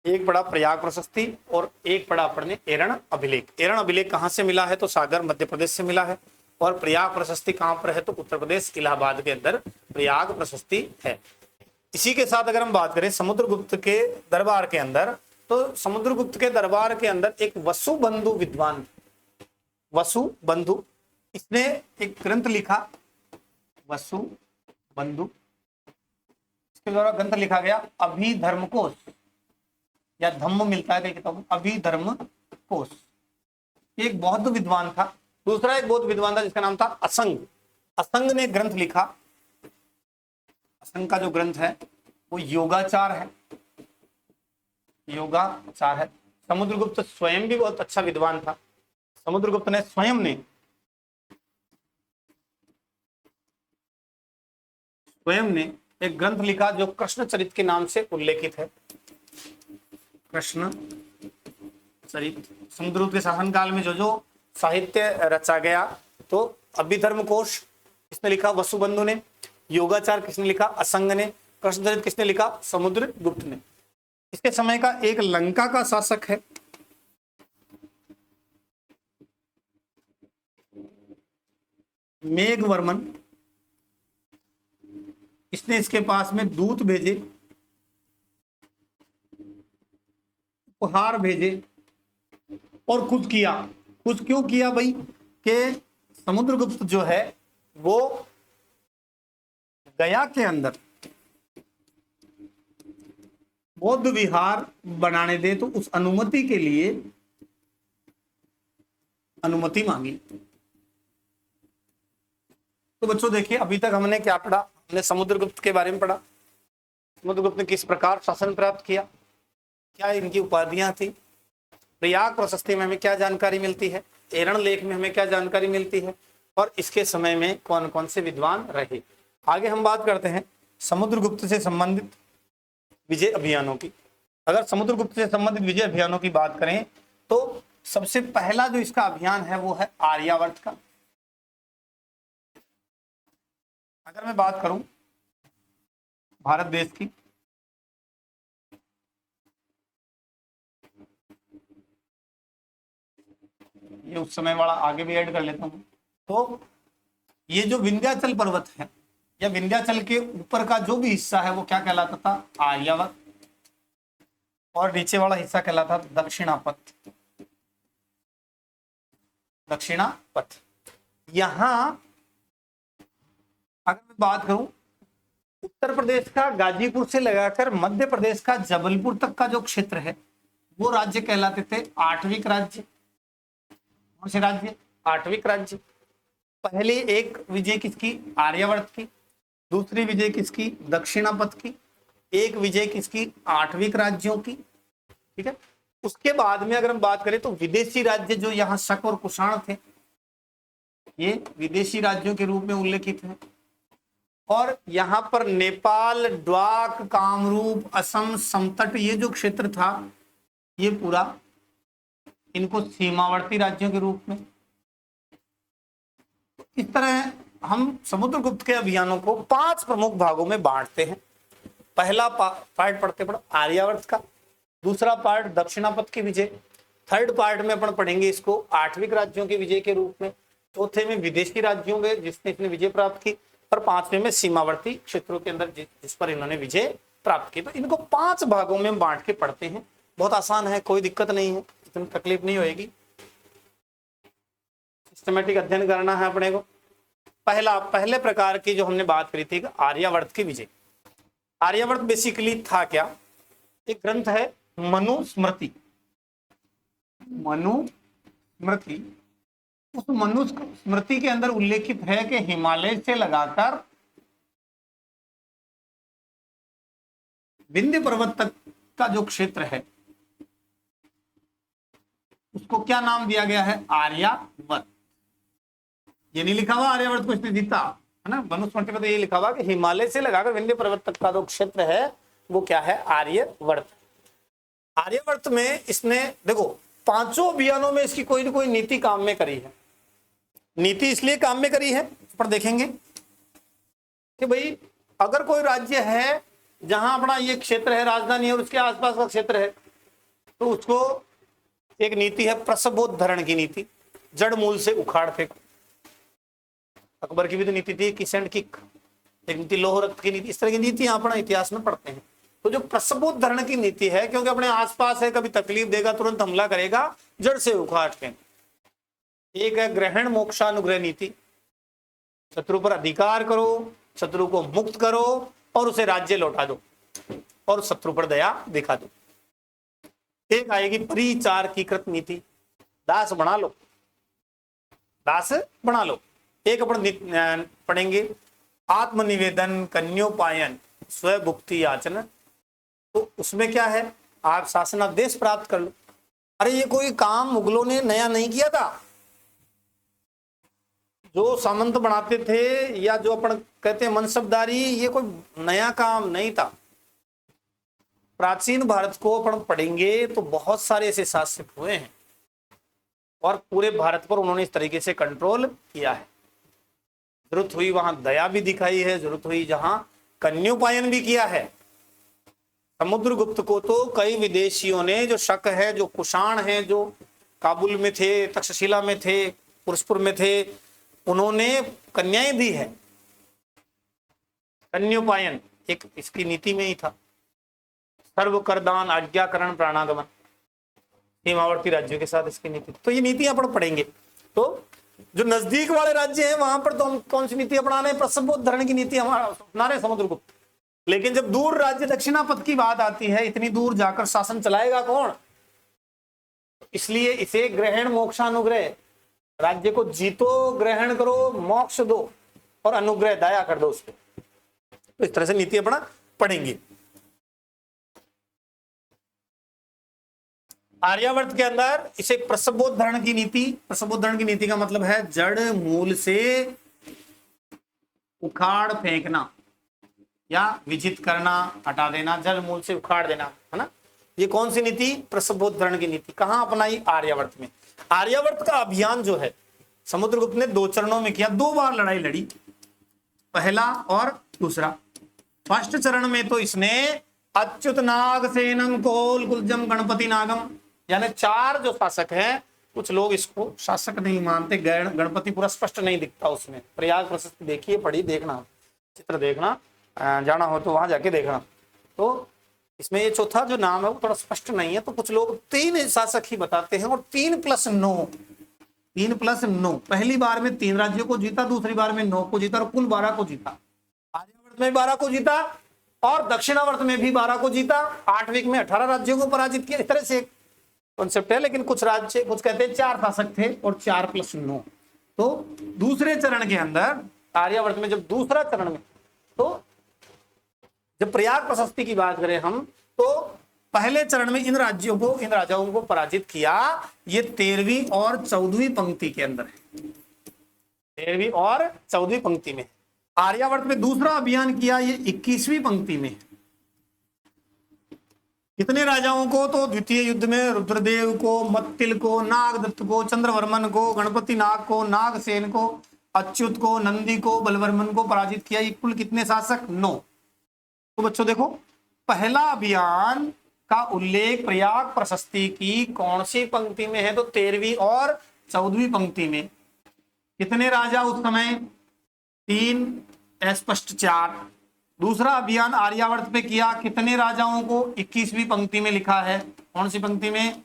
एक पढ़ा प्रयाग प्रशस्ति और एक पढ़ा अपन ने एरण अभिलेख। एरण अभिलेख कहाँ से मिला है, तो सागर मध्य प्रदेश से मिला है। और प्रयाग प्रशस्ति कहाँ पर है, तो उत्तर प्रदेश इलाहाबाद के अंदर प्रयाग प्रशस्ति है। इसी के साथ अगर हम बात करें समुद्रगुप्त के दरबार के अंदर तो समुद्रगुप्त के दरबार के अंदर एक वसुबंधु विद्वान, वसुबंधु, इसने एक ग्रंथ लिखा, वसुबंधु, इसके द्वारा ग्रंथ लिखा गया अभिधर्मकोश, या धम्म मिलता है कई किताबों, अभिधर्मकोश। एक बौद्ध विद्वान था। दूसरा एक बौद्ध विद्वान था जिसका नाम था असंग। असंग ने ग्रंथ लिखा। असंग का जो ग्रंथ है वो योगाचार है, योगाचार है। समुद्रगुप्त स्वयं भी बहुत अच्छा विद्वान था। समुद्रगुप्त ने स्वयं ने एक ग्रंथ लिखा जो कृष्णचरित के नाम से उल्लेखित है। कृष्णचरित। समुद्रगुप्त के शासनकाल में जो जो साहित्य रचा गया, तो अभिधर्मकोश किसने लिखा? वसुबंधु ने। योगाचार किसने लिखा? असंग ने। कृष्णचरित किसने लिखा? समुद्रगुप्त ने। इसके समय का एक लंका का शासक है, मेघवर्मन। इसने इसके पास में दूत भेजे, उपहार भेजे और खुद किया। कुछ क्यों किया भाई? कि समुद्रगुप्त जो है वो गया के अंदर बौद्ध विहार बनाने दे, तो उस अनुमति के लिए अनुमति मांगी। तो बच्चों देखिए, अभी तक हमने क्या पढ़ा? हमने समुद्रगुप्त के बारे में पढ़ा। समुद्रगुप्त ने किस प्रकार शासन प्राप्त किया, क्या इनकी उपाधियां थी, प्रयाग प्रशस्ति में हमें क्या जानकारी मिलती है, एरण लेख में हमें क्या जानकारी मिलती है, और इसके समय में कौन कौन से विद्वान रहे। आगे हम बात करते हैं समुद्रगुप्त से संबंधित विजय अभियानों की। अगर समुद्रगुप्त से संबंधित विजय अभियानों की बात करें तो सबसे पहला जो इसका अभियान है वो है आर्यावर्त का। अगर मैं बात करूं भारत देश की, ये उस समय वाला आगे भी ऐड कर लेता हूं। तो ये जो विंध्याचल पर्वत है या विंध्याचल के ऊपर का जो भी हिस्सा है वो क्या कहलाता था? आर्यावर्त। और नीचे वाला हिस्सा कहलाता था दक्षिणापथ। दक्षिणापथ। यहां अगर मैं बात करूं, उत्तर प्रदेश का गाजीपुर से लगाकर मध्य प्रदेश का जबलपुर तक का जो क्षेत्र है वो राज्य कहलाते थे आठविक राज्य। कौन से राज्य? आठविक राज्य। पहली एक विजय किसकी? आर्यावर्त की। दूसरी विजय किसकी? दक्षिणापथ की। एक विजय किसकी? आठविक राज्यों की। ठीक है। उसके बाद में अगर हम बात करें तो विदेशी राज्य जो यहाँ शक और कुषाण थे, ये विदेशी राज्यों के रूप में उल्लेखित है। और यहाँ पर नेपाल, ड्वाक, कामरूप, असम, समतट, ये जो क्षेत्र था ये पूरा, इनको सीमावर्ती राज्यों के रूप में। इस तरह हम समुद्रगुप्त के अभियानों को 5 प्रमुख भागों में बांटते हैं। पहला पार्ट पढ़ते आर्यावर्त का, दूसरा पार्ट दक्षिणापथ की विजय, थर्ड पार्ट में अपन पढ़ेंगे इसको आठविक राज्यों के विजय के रूप में, चौथे में विदेशी राज्यों में जिसने इसने विजय प्राप्त की, और 5वें में सीमावर्ती क्षेत्रों के अंदर जिस पर इन्होंने विजय प्राप्त की। तो इनको 5 भागों में बांट के पढ़ते हैं। बहुत आसान है, कोई दिक्कत नहीं है, इतनी तकलीफ नहीं होगी। सिस्टमेटिक अध्ययन करना है अपने को। पहले प्रकार की जो हमने बात करी थी आर्यावर्त की विजय। आर्यावर्त बेसिकली था क्या? एक ग्रंथ है मनुस्मृति। मनुस्मृति, उस मनुस्मृति के अंदर उल्लेखित है कि हिमालय से लगाकर विंध्य पर्वत तक का जो क्षेत्र है उसको क्या नाम दिया गया है? आर्यावर्त। ये नहीं लिखा हुआ आर्यावर्त को इसने जीता है ना। मनुस्मृति में तो ये लिखा हुआ कि हिमालय से लगाकर विंध्य पर्वत तक का जो क्षेत्र है वो क्या है? आर्यावर्त। आर्यावर्त में इसने देखो 5 अभियानों में इसकी कोई ना कोई नीति काम में करी है। नीति इसलिए काम में करी है, पर देखेंगे कि भाई अगर कोई राज्य है जहां अपना ये क्षेत्र है, राजधानी है और उसके आसपास का क्षेत्र है, तो उसको एक नीति है प्रसवोद्धरण की नीति, जड़ मूल से उखाड़ फेंको। अकबर की भी तो नीति थी किस एंड किक, एक नीति लोह रक्त की नीति। इस तरह की नीति अपना इतिहास में पढ़ते हैं। तो जो प्रसवोद्धरण की नीति है, क्योंकि अपने आसपास है, कभी तकलीफ देगा तुरंत हमला करेगा, जड़ से उखाड़ फेंक। एक है ग्रहण मोक्षानुग्रह नीति, शत्रु पर अधिकार करो, शत्रु को मुक्त करो और उसे राज्य लौटा दो और शत्रु पर दया दिखा दो। एक आएगी परिचार की कृत नीति, दास बना लो, दास बना लो। एक अपन पढ़ेंगे आत्मनिवेदन, कन्योपायन, स्वभुक्ति याचन। तो उसमें क्या है, आप शासनादेश प्राप्त कर लो। अरे ये कोई काम मुगलों ने नया नहीं किया था, जो सामंत बनाते थे या जो अपन कहते हैं मनसबदारी, ये कोई नया काम नहीं था। प्राचीन भारत को अपन पढ़ेंगे तो बहुत सारे ऐसे शासक हुए हैं और पूरे भारत पर उन्होंने इस तरीके से कंट्रोल किया है। जरूरत हुई वहां दया भी दिखाई है, जरूरत हुई जहां कन्योपायन भी किया है। समुद्रगुप्त को तो कई विदेशियों ने, जो शक है, जो कुषाण है, जो काबुल में थे, तक्षशिला में थे, पुरस्पुर में थे, उन्होंने कन्याएं दी है। कन्योपायन एक इसकी नीति में ही था। सर्व करदान, आज्ञाकरण, प्राणागमन, सीमावर्ती राज्यों के साथ इसकी नीति। तो ये नीति अपन पढ़ेंगे। तो जो नजदीक वाले राज्य हैं वहां पर तो हम कौन सी नीति अपना रहे हैं, प्रसवोद्धरण की नीति हमारा अपना रहे समुद्रगुप्त। लेकिन जब दूर राज्य दक्षिणापथ की बात आती है, इतनी दूर जाकर शासन चलाएगा कौन? इसलिए इसे ग्रहण मोक्षानुग्रह, राज्य को जीतो, ग्रहण करो, मोक्ष दो और अनुग्रह, दया कर दो उसको। तो इस तरह से नीति अपना पढ़ेंगे। आर्यावर्त के अंदर इसे प्रसवोद्धरण की नीति, प्रसवोद्धरण की नीति का मतलब है जड़ मूल से उखाड़ फेंकना या विजित करना, हटा देना, जड़ मूल से उखाड़ देना, है ना। ये कौन सी नीति? प्रसवोद्धरण की नीति। कहां अपनाई? आर्यावर्त में। आर्यावर्त का अभियान जो है समुद्रगुप्त ने 2 चरणों में किया, 2 बार लड़ाई लड़ी, पहला और दूसरा। फर्स्ट चरण में तो इसने अच्युत नाग सेनम कोल कुलजम गणपति नागम, यानी 4 जो शासक हैं, कुछ लोग इसको शासक नहीं मानते, गणपति पूरा स्पष्ट नहीं दिखता उसमें। प्रयाग प्रशस्ति देखिए, पढ़ी, देखना, चित्र देखना, जाना हो तो वहां जाके देखना। तो इसमें ये चौथा जो नाम है वो थोड़ा स्पष्ट नहीं है, तो कुछ लोग 3 शासक ही बताते हैं और 3 + 9, 3 + 9। पहली बार में 3 राज्यों को जीता, दूसरी बार में 9 को जीता और कुल 12 को जीता। आर्यावर्त में 12 को जीता और दक्षिणावर्त में भी 12 को जीता। 8वीं में 18 राज्यों को पराजित किया। इस तरह से कॉन्सेप्ट है। लेकिन कुछ राज्य, कुछ कहते हैं 4 शासक थे और 4 + 9। तो दूसरे चरण के अंदर आर्यावर्त में, जब दूसरा चरण में, तो जब प्रयाग प्रशस्ति की बात करें हम, तो पहले चरण में इन राज्यों को, इन राजाओं को पराजित किया। ये 13वीं और 14वीं पंक्ति के अंदर है, 13वीं और 14वीं पंक्ति में। आर्यावर्त में दूसरा अभियान किया, ये 21वीं पंक्ति में। कितने राजाओं को? तो द्वितीय युद्ध में रुद्रदेव को, मत्तिल को, नागदत्त को, चंद्रवर्मन को, गणपति नाग को, नागसेन को, अच्युत को, नंदी को, बलवर्मन को पराजित किया। ये कुल कितने शासक? 9। तो बच्चों देखो, पहला अभियान का उल्लेख प्रयाग प्रशस्ति की कौन सी पंक्ति में है? तो 13वीं और 14वीं पंक्ति में। कितने राजा उस समय? 3, स्पष्ट 4। दूसरा अभियान आर्यावर्त पे किया, कितने राजाओं को? 21वीं पंक्ति में लिखा है। कौन सी पंक्ति में?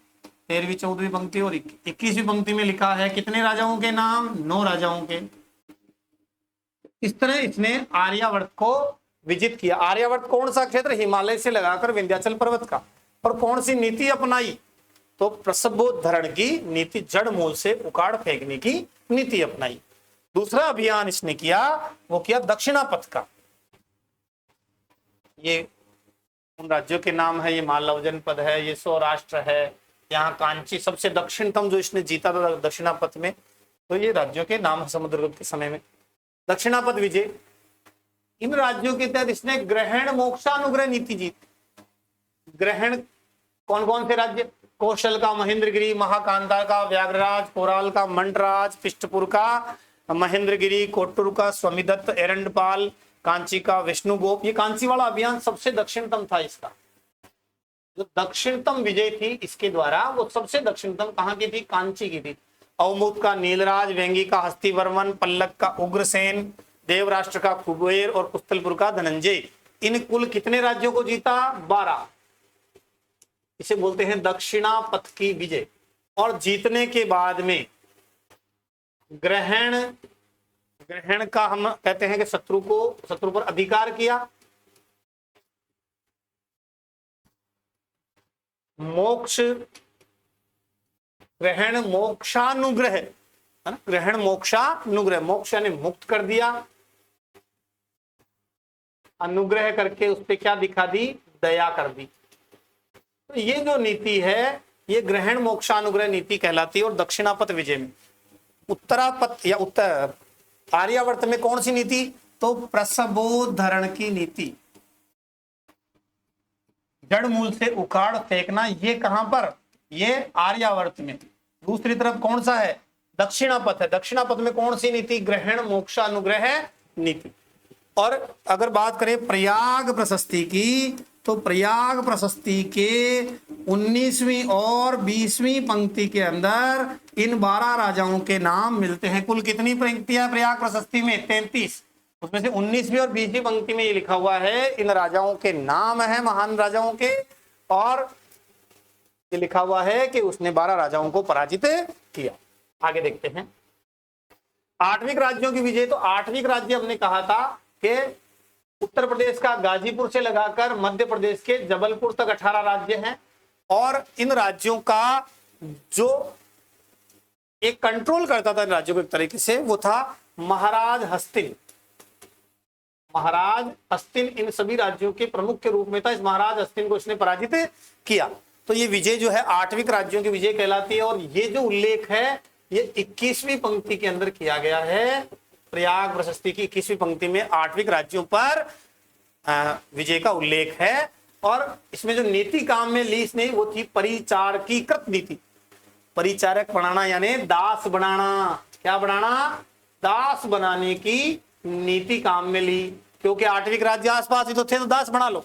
13वीं 14वीं पंक्ति और 21वीं पंक्ति में लिखा है। कितने राजाओं के नाम? 9 राजाओं के। इस तरह इसने आर्यावर्त को विजित किया। आर्यावर्त कौन सा क्षेत्र? हिमालय से लगाकर विंध्याचल पर्वत का। और कौन सी नीति अपनाई? तो प्रसवोद्धरण की नीति, जड़ मूल से उखाड़ फेंकने की नीति अपनाई। दूसरा अभियान इसने किया, वो किया दक्षिणापथ का। ये उन राज्यों के नाम है, ये मालव जनपद है, ये सौराष्ट्र है, यहाँ कांची, सबसे दक्षिणतम जो इसने जीता था दक्षिणापथ में। तो ये राज्यों के नाम है समुद्रगुप्त के समय में। दक्षिणापथ विजय, इन राज्यों के तहत इसने ग्रहण मोक्षानुग्रह नीति जीती। ग्रहण कौन कौन से राज्य? कौशल का महेंद्रगिरी, महाकांता का व्याघ्रराज, कोराल का मंडराज, पृष्ठपुर का महेंद्रगिरी, कोट्टूर का स्वामीदत्त, एरंडपाल, कांची का विष्णुगोप। ये कांची वाला अभियान सबसे दक्षिणतम था। इसका जो दक्षिणतम विजय थी इसके द्वारा, वो सबसे दक्षिणतम कहाँ की थी? कांची की थी। अवमुद का नीलराज, वेंगी का हस्तिवर्मन, पल्लक का उग्रसेन, देवराष्ट्र का कुबेर और कुस्तलपुर का धनंजय। इन कुल कितने राज्यों को जीता? 12। इसे बोलते हैं दक्षिणापथ की विजय। और जीतने के बाद में ग्रहण का हम कहते हैं कि शत्रु पर अधिकार किया। मोक्ष, ग्रहण मोक्षानुग्रह, है ना, ग्रहण मोक्षानुग्रह, मोक्ष यानी मुक्त कर दिया, अनुग्रह करके उस पर क्या दिखा दी? दया कर दी। तो ये जो नीति है ये ग्रहण मोक्षानुग्रह नीति कहलाती है। और दक्षिणापथ विजय में उत्तरापथ या उत्तर आर्यावर्त में कौन सी नीति? तो प्रसवोद्धरण की नीति, जड़ मूल से उखाड़ फेंकना। ये कहां पर? ये आर्यावर्त में। दूसरी तरफ कौन सा है? दक्षिणापथ है। दक्षिणापथ में कौन सी नीति? ग्रहण मोक्षानुग्रह नीति। और अगर बात करें प्रयाग प्रशस्ति की, तो प्रयाग प्रशस्ति के 19वीं और 20वीं पंक्ति के अंदर इन 12 राजाओं के नाम मिलते हैं। कुल कितनी पंक्तियां प्रयाग प्रशस्ति में? 33। उसमें से 19वीं और 20वीं पंक्ति में ये लिखा हुआ है इन राजाओं के नाम है, महान राजाओं के। और ये लिखा हुआ है कि उसने 12 राजाओं को पराजित किया। आगे देखते हैं आठवीं राज्यों की विजय। तो आठवीं राज्य हमने कहा था कि उत्तर प्रदेश का गाजीपुर से लगाकर मध्य प्रदेश के जबलपुर तक 18 राज्य हैं। और इन राज्यों का जो एक कंट्रोल करता था इन राज्यों को एक तरीके से, वो था महाराज हस्तिन। महाराज हस्तिन इन सभी राज्यों के प्रमुख के रूप में था। इस महाराज हस्तिन को इसने पराजित किया। तो ये विजय जो है आठवीं राज्यों की विजय कहलाती है। और ये जो उल्लेख है ये 21वीं पंक्ति के अंदर किया गया है। प्रयाग प्रशस्ति की 21वीं पंक्ति में आठवीं राज्यों पर विजय का उल्लेख है। और इसमें जो नीति काम में ली इसने वो थी परिचारकीकृत नीति। परिचारक बनाना यानी दास बनाना। क्या बनाना? दास बनाने की नीति काम में ली। क्योंकि आठवीं राज्य आसपास ही तो थे, तो दास बना लो।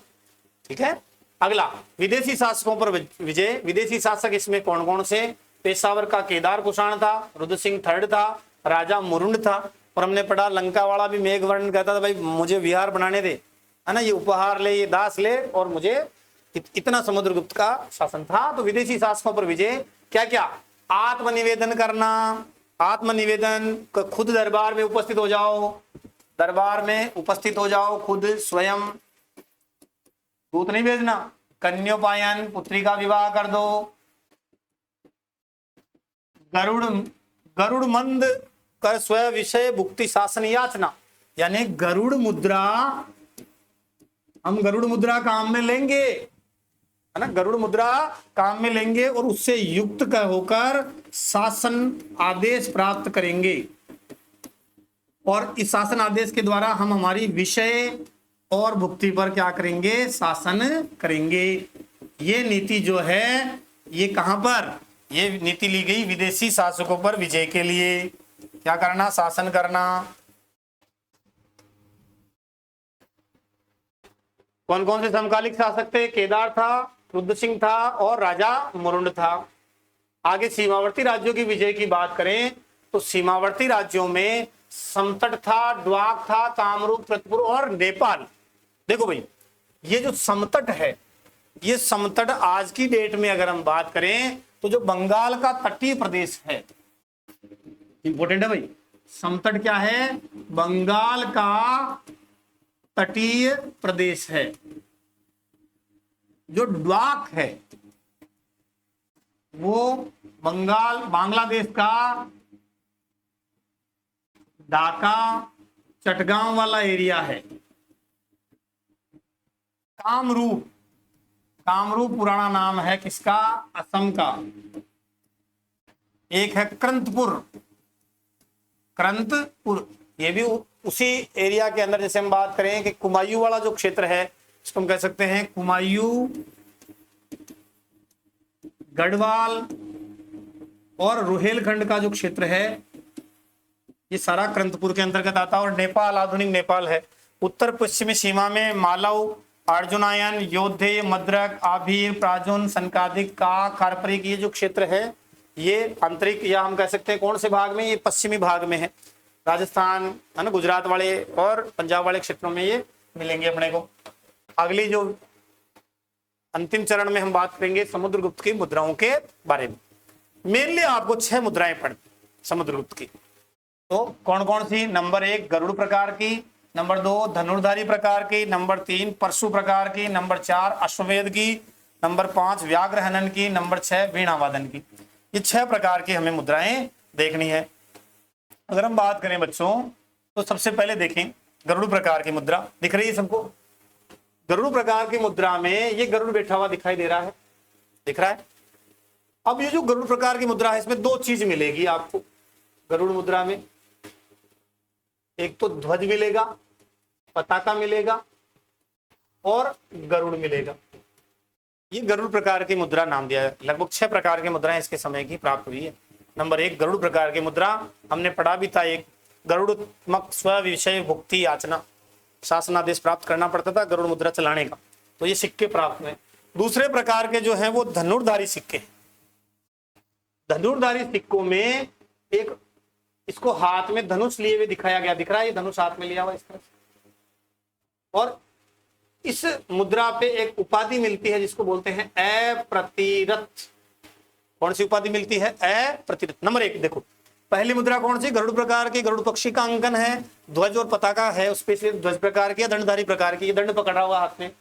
ठीक है। अगला विदेशी शासकों पर विजय। विदेशी शासक इसमें कौन कौन से? पेशावर का केदार कुषाण था, रुद्र सिंह थर्ड था, राजा मुरुंड था। और हमने पढ़ा लंका वाला भी मेघवर्ण कहता था भाई मुझे विहार बनाने दे, है ना, ये उपहार ले, ये दास ले, और मुझे इतना समुद्रगुप्त का शासन था। तो विदेशी शासकों पर विजय क्या क्या? आत्मनिवेदन करना। आत्मनिवेदन, खुद दरबार में उपस्थित हो जाओ, दरबार में उपस्थित हो जाओ खुद स्वयं, दूत नहीं भेजना। कन्योपायन, पुत्री का विवाह कर दो। गरुड़ मंद कर स्वयं विषय भुक्ति शासन याचना, यानी गरुड़ मुद्रा, हम गरुड़ मुद्रा काम में लेंगे, है ना, गरुड़ मुद्रा काम में लेंगे और उससे युक्त होकर शासन आदेश प्राप्त करेंगे। और इस शासन आदेश के द्वारा हम हमारी विषय और भुक्ति पर क्या करेंगे? शासन करेंगे। ये नीति जो है ये कहां पर? ये नीति ली गई विदेशी शासकों पर विजय के लिए। क्या करना? शासन करना। कौन कौन से समकालिक शासक थे? केदार था, रुद्र सिंह था और राजा मुरुंड था। आगे सीमावर्ती राज्यों की विजय की बात करें तो सीमावर्ती राज्यों में समतट था, ड्वाक था, कामरूप, प्रतपुर और नेपाल। देखो भाई ये जो समतट है, ये समतट आज की डेट में अगर हम बात करें तो जो बंगाल का तटीय प्रदेश है, इंपोर्टेंट है भाई। समतट क्या है? बंगाल का तटीय प्रदेश है। जो ड्वाक है वो बांग्लादेश का ढाका चटगांव वाला एरिया है। कामरूप पुराना नाम है किसका? असम का। एक है क्रंतपुर, ये भी उसी एरिया के अंदर। जैसे हम बात करें कि कुमायूं वाला जो क्षेत्र है इसको हम कह सकते हैं कुमायूं, गढ़वाल और रुहेलखंड का जो क्षेत्र है ये सारा क्रंतपुर के अंतर्गत आता है। और नेपाल आधुनिक नेपाल है। उत्तर पश्चिमी सीमा में मालव, अर्जुनायन, योद्धे, मद्रक, आभीर, प्राजुन, संकादिक, का, खारपरिक, ये जो क्षेत्र है ये आंतरिक या हम कह सकते हैं कौन से भाग में? ये पश्चिमी भाग में है। राजस्थान, है ना, गुजरात वाले और पंजाब वाले क्षेत्रों में ये मिलेंगे अपने को। अगली जो अंतिम चरण में हम बात करेंगे समुद्रगुप्त की मुद्राओं के बारे में। मेनली आपको 6 मुद्राएं पढ़ समुद्रगुप्त की। तो कौन कौन सी? नंबर 1 गरुड़ प्रकार की, नंबर 2 धनुर्धारी प्रकार की, नंबर 3 परशु प्रकार की, नंबर 4 अश्वमेध की, नंबर 5 व्याघ्र हनन की, नंबर 6 वीणा वादन की। ये 6 प्रकार की हमें मुद्राएं देखनी है। अगर हम बात करें बच्चों तो सबसे पहले देखें गरुड़ प्रकार की मुद्रा दिख रही है सबको। गरुड़ प्रकार की मुद्रा में ये गरुड़ बैठा हुआ दिखाई दे रहा है, दिख रहा है। अब ये जो गरुड़ प्रकार की मुद्रा है इसमें 2 चीज मिलेगी आपको गरुड़ मुद्रा में। एक तो ध्वज मिलेगा, पताका मिलेगा और गरुड़ मिलेगा। ये गरुड़ प्रकार की मुद्रा नाम दिया है। लगभग 6 प्रकार की मुद्राएं इसके समय की प्राप्त हुई है। नंबर 1 गरुड़ प्रकार की मुद्रा हमने पढ़ा भी था। एक गरुड़त्मक स्व विषय भुक्ति याचना, शासनादेश प्राप्त करना पड़ता था गरुड़ मुद्रा चलाने का, तो ये सिक्के प्राप्त हुए। दूसरे प्रकार के जो है वो धनुर्धारी सिक्के। धनुर्धारी सिक्कों में एक इसको हाथ में धनुष लिए हुए दिखाया गया, दिख रहा है ये धनुष हाथ में लिया हुआ इस तरह से। और इस मुद्रा पे एक उपाधि मिलती है जिसको बोलते हैं अप्रतिरथ। कौन सी उपाधि मिलती है? अप्रतिरथ। नंबर 1 देखो, पहली मुद्रा कौन सी? गरुड़ प्रकार की, गरुड़ पक्षी का अंकन है, ध्वज और पताका है उस पे से ध्वज प्रकार की, दंडधारी प्रकार की, ये दंड पकड़ा हुआ हाथ में,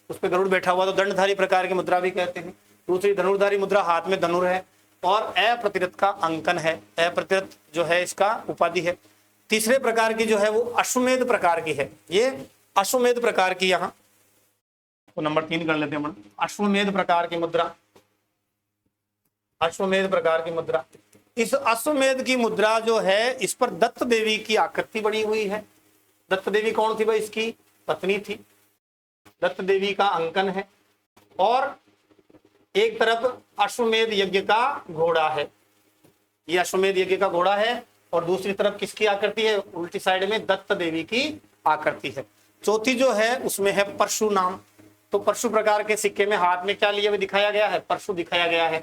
उस पे गरुड़ बैठा हुआ तो दंडधारी प्रकार की मुद्रा भी कहते हैं। दूसरी धनुर्धारी मुद्रा, हाथ में धनुर है और अप्रतिरथ का अंकन है, अप्रतिरथ जो है इसका उपाधि है। तीसरे प्रकार की जो है वो अश्वमेध प्रकार की है। ये अश्वमेध प्रकार की, यहाँ तो नंबर 3 कर लेते हैं। अश्वमेध प्रकार की मुद्रा, अश्वमेध प्रकार की मुद्रा। इस अश्वमेध की मुद्रा जो है इस पर दत्त देवी की आकृति बनी हुई है। दत्त देवी कौन थी भाई? इसकी पत्नी थी। दत्त देवी का अंकन है और एक तरफ अश्वमेध यज्ञ का घोड़ा है, ये अश्वमेध यज्ञ का घोड़ा है, और दूसरी तरफ किसकी आकृति है? उल्टी साइड में दत्त देवी की आकृति है। चौथी जो है उसमें है परशु नाम। तो परशु प्रकार के सिक्के में हाथ में क्या लिए हुए दिखाया गया है? परशु दिखाया गया है,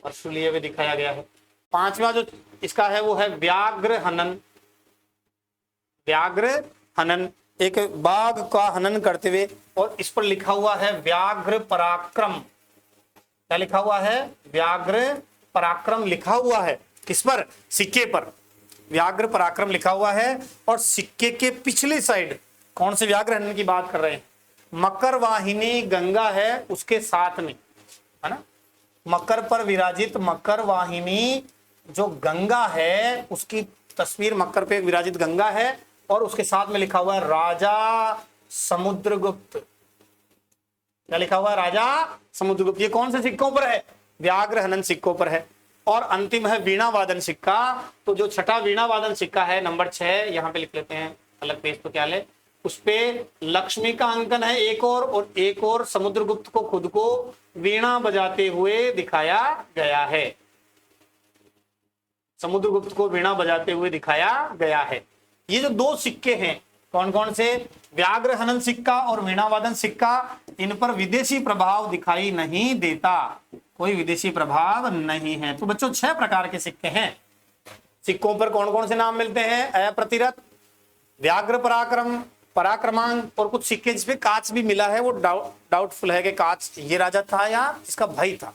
परशु लिए हुए दिखाया गया है। 5वां जो इसका है वो है व्याघ्र हनन। व्याघ्र हनन, एक बाघ का हनन करते हुए, और इस पर लिखा हुआ है व्याघ्र पराक्रम। क्या लिखा हुआ है? व्याघ्र पराक्रम लिखा हुआ है। किस पर? सिक्के पर व्याघ्र पराक्रम लिखा हुआ है। और सिक्के के पिछली साइड कौन से व्याघ्र हनन की बात कर रहे हैं? मकर वाहिनी गंगा है उसके साथ में, है ना। मकर पर विराजित मकर वाहिनी जो गंगा है उसकी तस्वीर, मकर पे विराजित गंगा है और उसके साथ में लिखा हुआ है राजा समुद्रगुप्त। क्या लिखा हुआ है? राजा समुद्रगुप्त। ये कौन से सिक्कों पर है? व्याघ्र हनन सिक्कों पर है। और अंतिम है वीणा वादन सिक्का। तो जो छठा वीणा वादन सिक्का है नंबर 6, यहाँ पे लिख लेते हैं अलग पेज तो क्या ले, उस पे लक्ष्मी का अंकन है एक और समुद्रगुप्त को खुद को वीणा बजाते हुए दिखाया गया है। समुद्रगुप्त को वीणा बजाते हुए दिखाया गया है। ये जो 2 सिक्के हैं कौन कौन से? व्याघ्र हनन सिक्का और वीणा वादन सिक्का। इन पर विदेशी प्रभाव दिखाई नहीं देता, कोई विदेशी प्रभाव नहीं है। तो बच्चों 6 प्रकार के सिक्के हैं। सिक्कों पर कौन कौन से नाम मिलते हैं? अप्रतिरथ, व्याघ्र पराक्रम, पराक्रमांक, और कुछ सिक्के जिसपे कांच भी मिला है, वो डाउटफुल है कि कांच ये राजा था या इसका भाई था।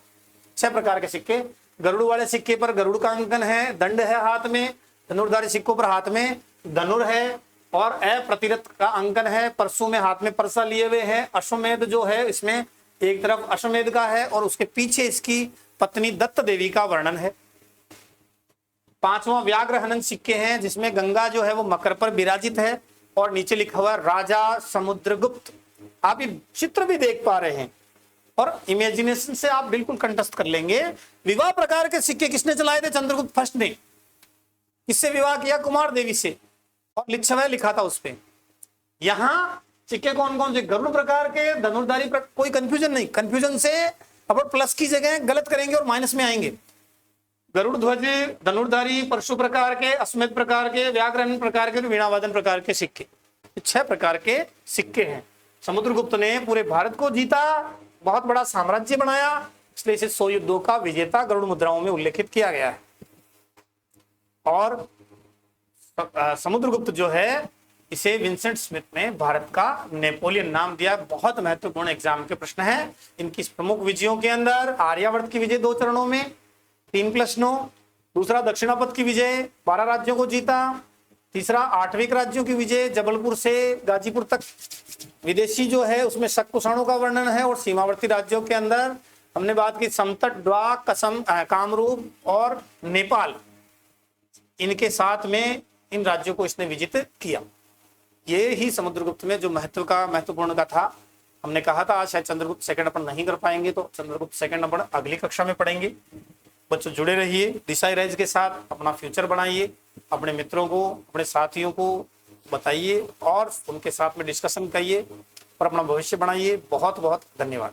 6 प्रकार के सिक्के। गरुड़ वाले सिक्के पर गरुड़ का अंकन है, दंड है हाथ में। धनुर्धारी सिक्कों पर हाथ में धनुर है और अप्रतिरथ का अंकन है। परसों में हाथ में परसा लिए हुए हैं। अश्वमेध जो है इसमें एक तरफ अश्वमेध का है और उसके पीछे इसकी पत्नी दत्त देवी का वर्णन है। 5वां व्याघ्र हनन सिक्के हैं जिसमें गंगा जो है वो मकर पर विराजित है और नीचे लिखा हुआ राजा समुद्रगुप्त। आप ये चित्र भी देख पा रहे हैं और इमेजिनेशन से आप बिल्कुल कंठस्थ कर लेंगे। विवाह प्रकार के सिक्के किसने चलाए थे? चंद्रगुप्त फर्स्ट ने। किससे विवाह किया? कुमार देवी से, और लिच्छवय लिखा था उस पे। यहाँ सिक्के कौन कौन से? गरुड़ प्रकार के, धनुर्धारी कोई कंफ्यूजन नहीं। कंफ्यूजन से अपन प्लस की जगह गलत करेंगे और माइनस में आएंगे। गरुड़ ध्वज, धनुर्धारी, परशु प्रकार के, अश्वमेध प्रकार के, व्याघ्र प्रकार के, वीणावादन प्रकार के सिक्के। 6 प्रकार के सिक्के हैं। समुद्रगुप्त ने पूरे भारत को जीता, बहुत बड़ा साम्राज्य बनाया, इसलिए इसे 100 युद्धों का विजेता गरुड़ मुद्राओं में उल्लेखित किया गया है। और समुद्रगुप्त जो है इसे विंसेंट स्मिथ ने भारत का नेपोलियन नाम दिया। बहुत महत्वपूर्ण एग्जाम के प्रश्न है। इनकी प्रमुख विजयों के अंदर आर्यावर्त की विजय 2 चरणों में 3+9, दूसरा दक्षिणापथ की विजय 12 राज्यों को जीता, तीसरा 8 राज्यों की विजय जबलपुर से गाजीपुर तक, विदेशी जो है उसमें शक कुषाणों का वर्णन है, और सीमावर्ती राज्यों के अंदर हमने बात की समतट, ड्वा, कामरूप और नेपाल, इनके साथ में इन राज्यों को इसने विजित किया। ये ही समुद्रगुप्त में जो महत्वपूर्ण का था। हमने कहा था आज शायद चंद्रगुप्त सेकंड अपन नहीं कर पाएंगे, तो चंद्रगुप्त सेकंड अपन अगली कक्षा में पढ़ेंगे। बच्चों जुड़े रहिए दिशा राइज के साथ, अपना फ्यूचर बनाइए, अपने मित्रों को, अपने साथियों को बताइए और उनके साथ में डिस्कशन करिए और अपना भविष्य बनाइए। बहुत बहुत धन्यवाद।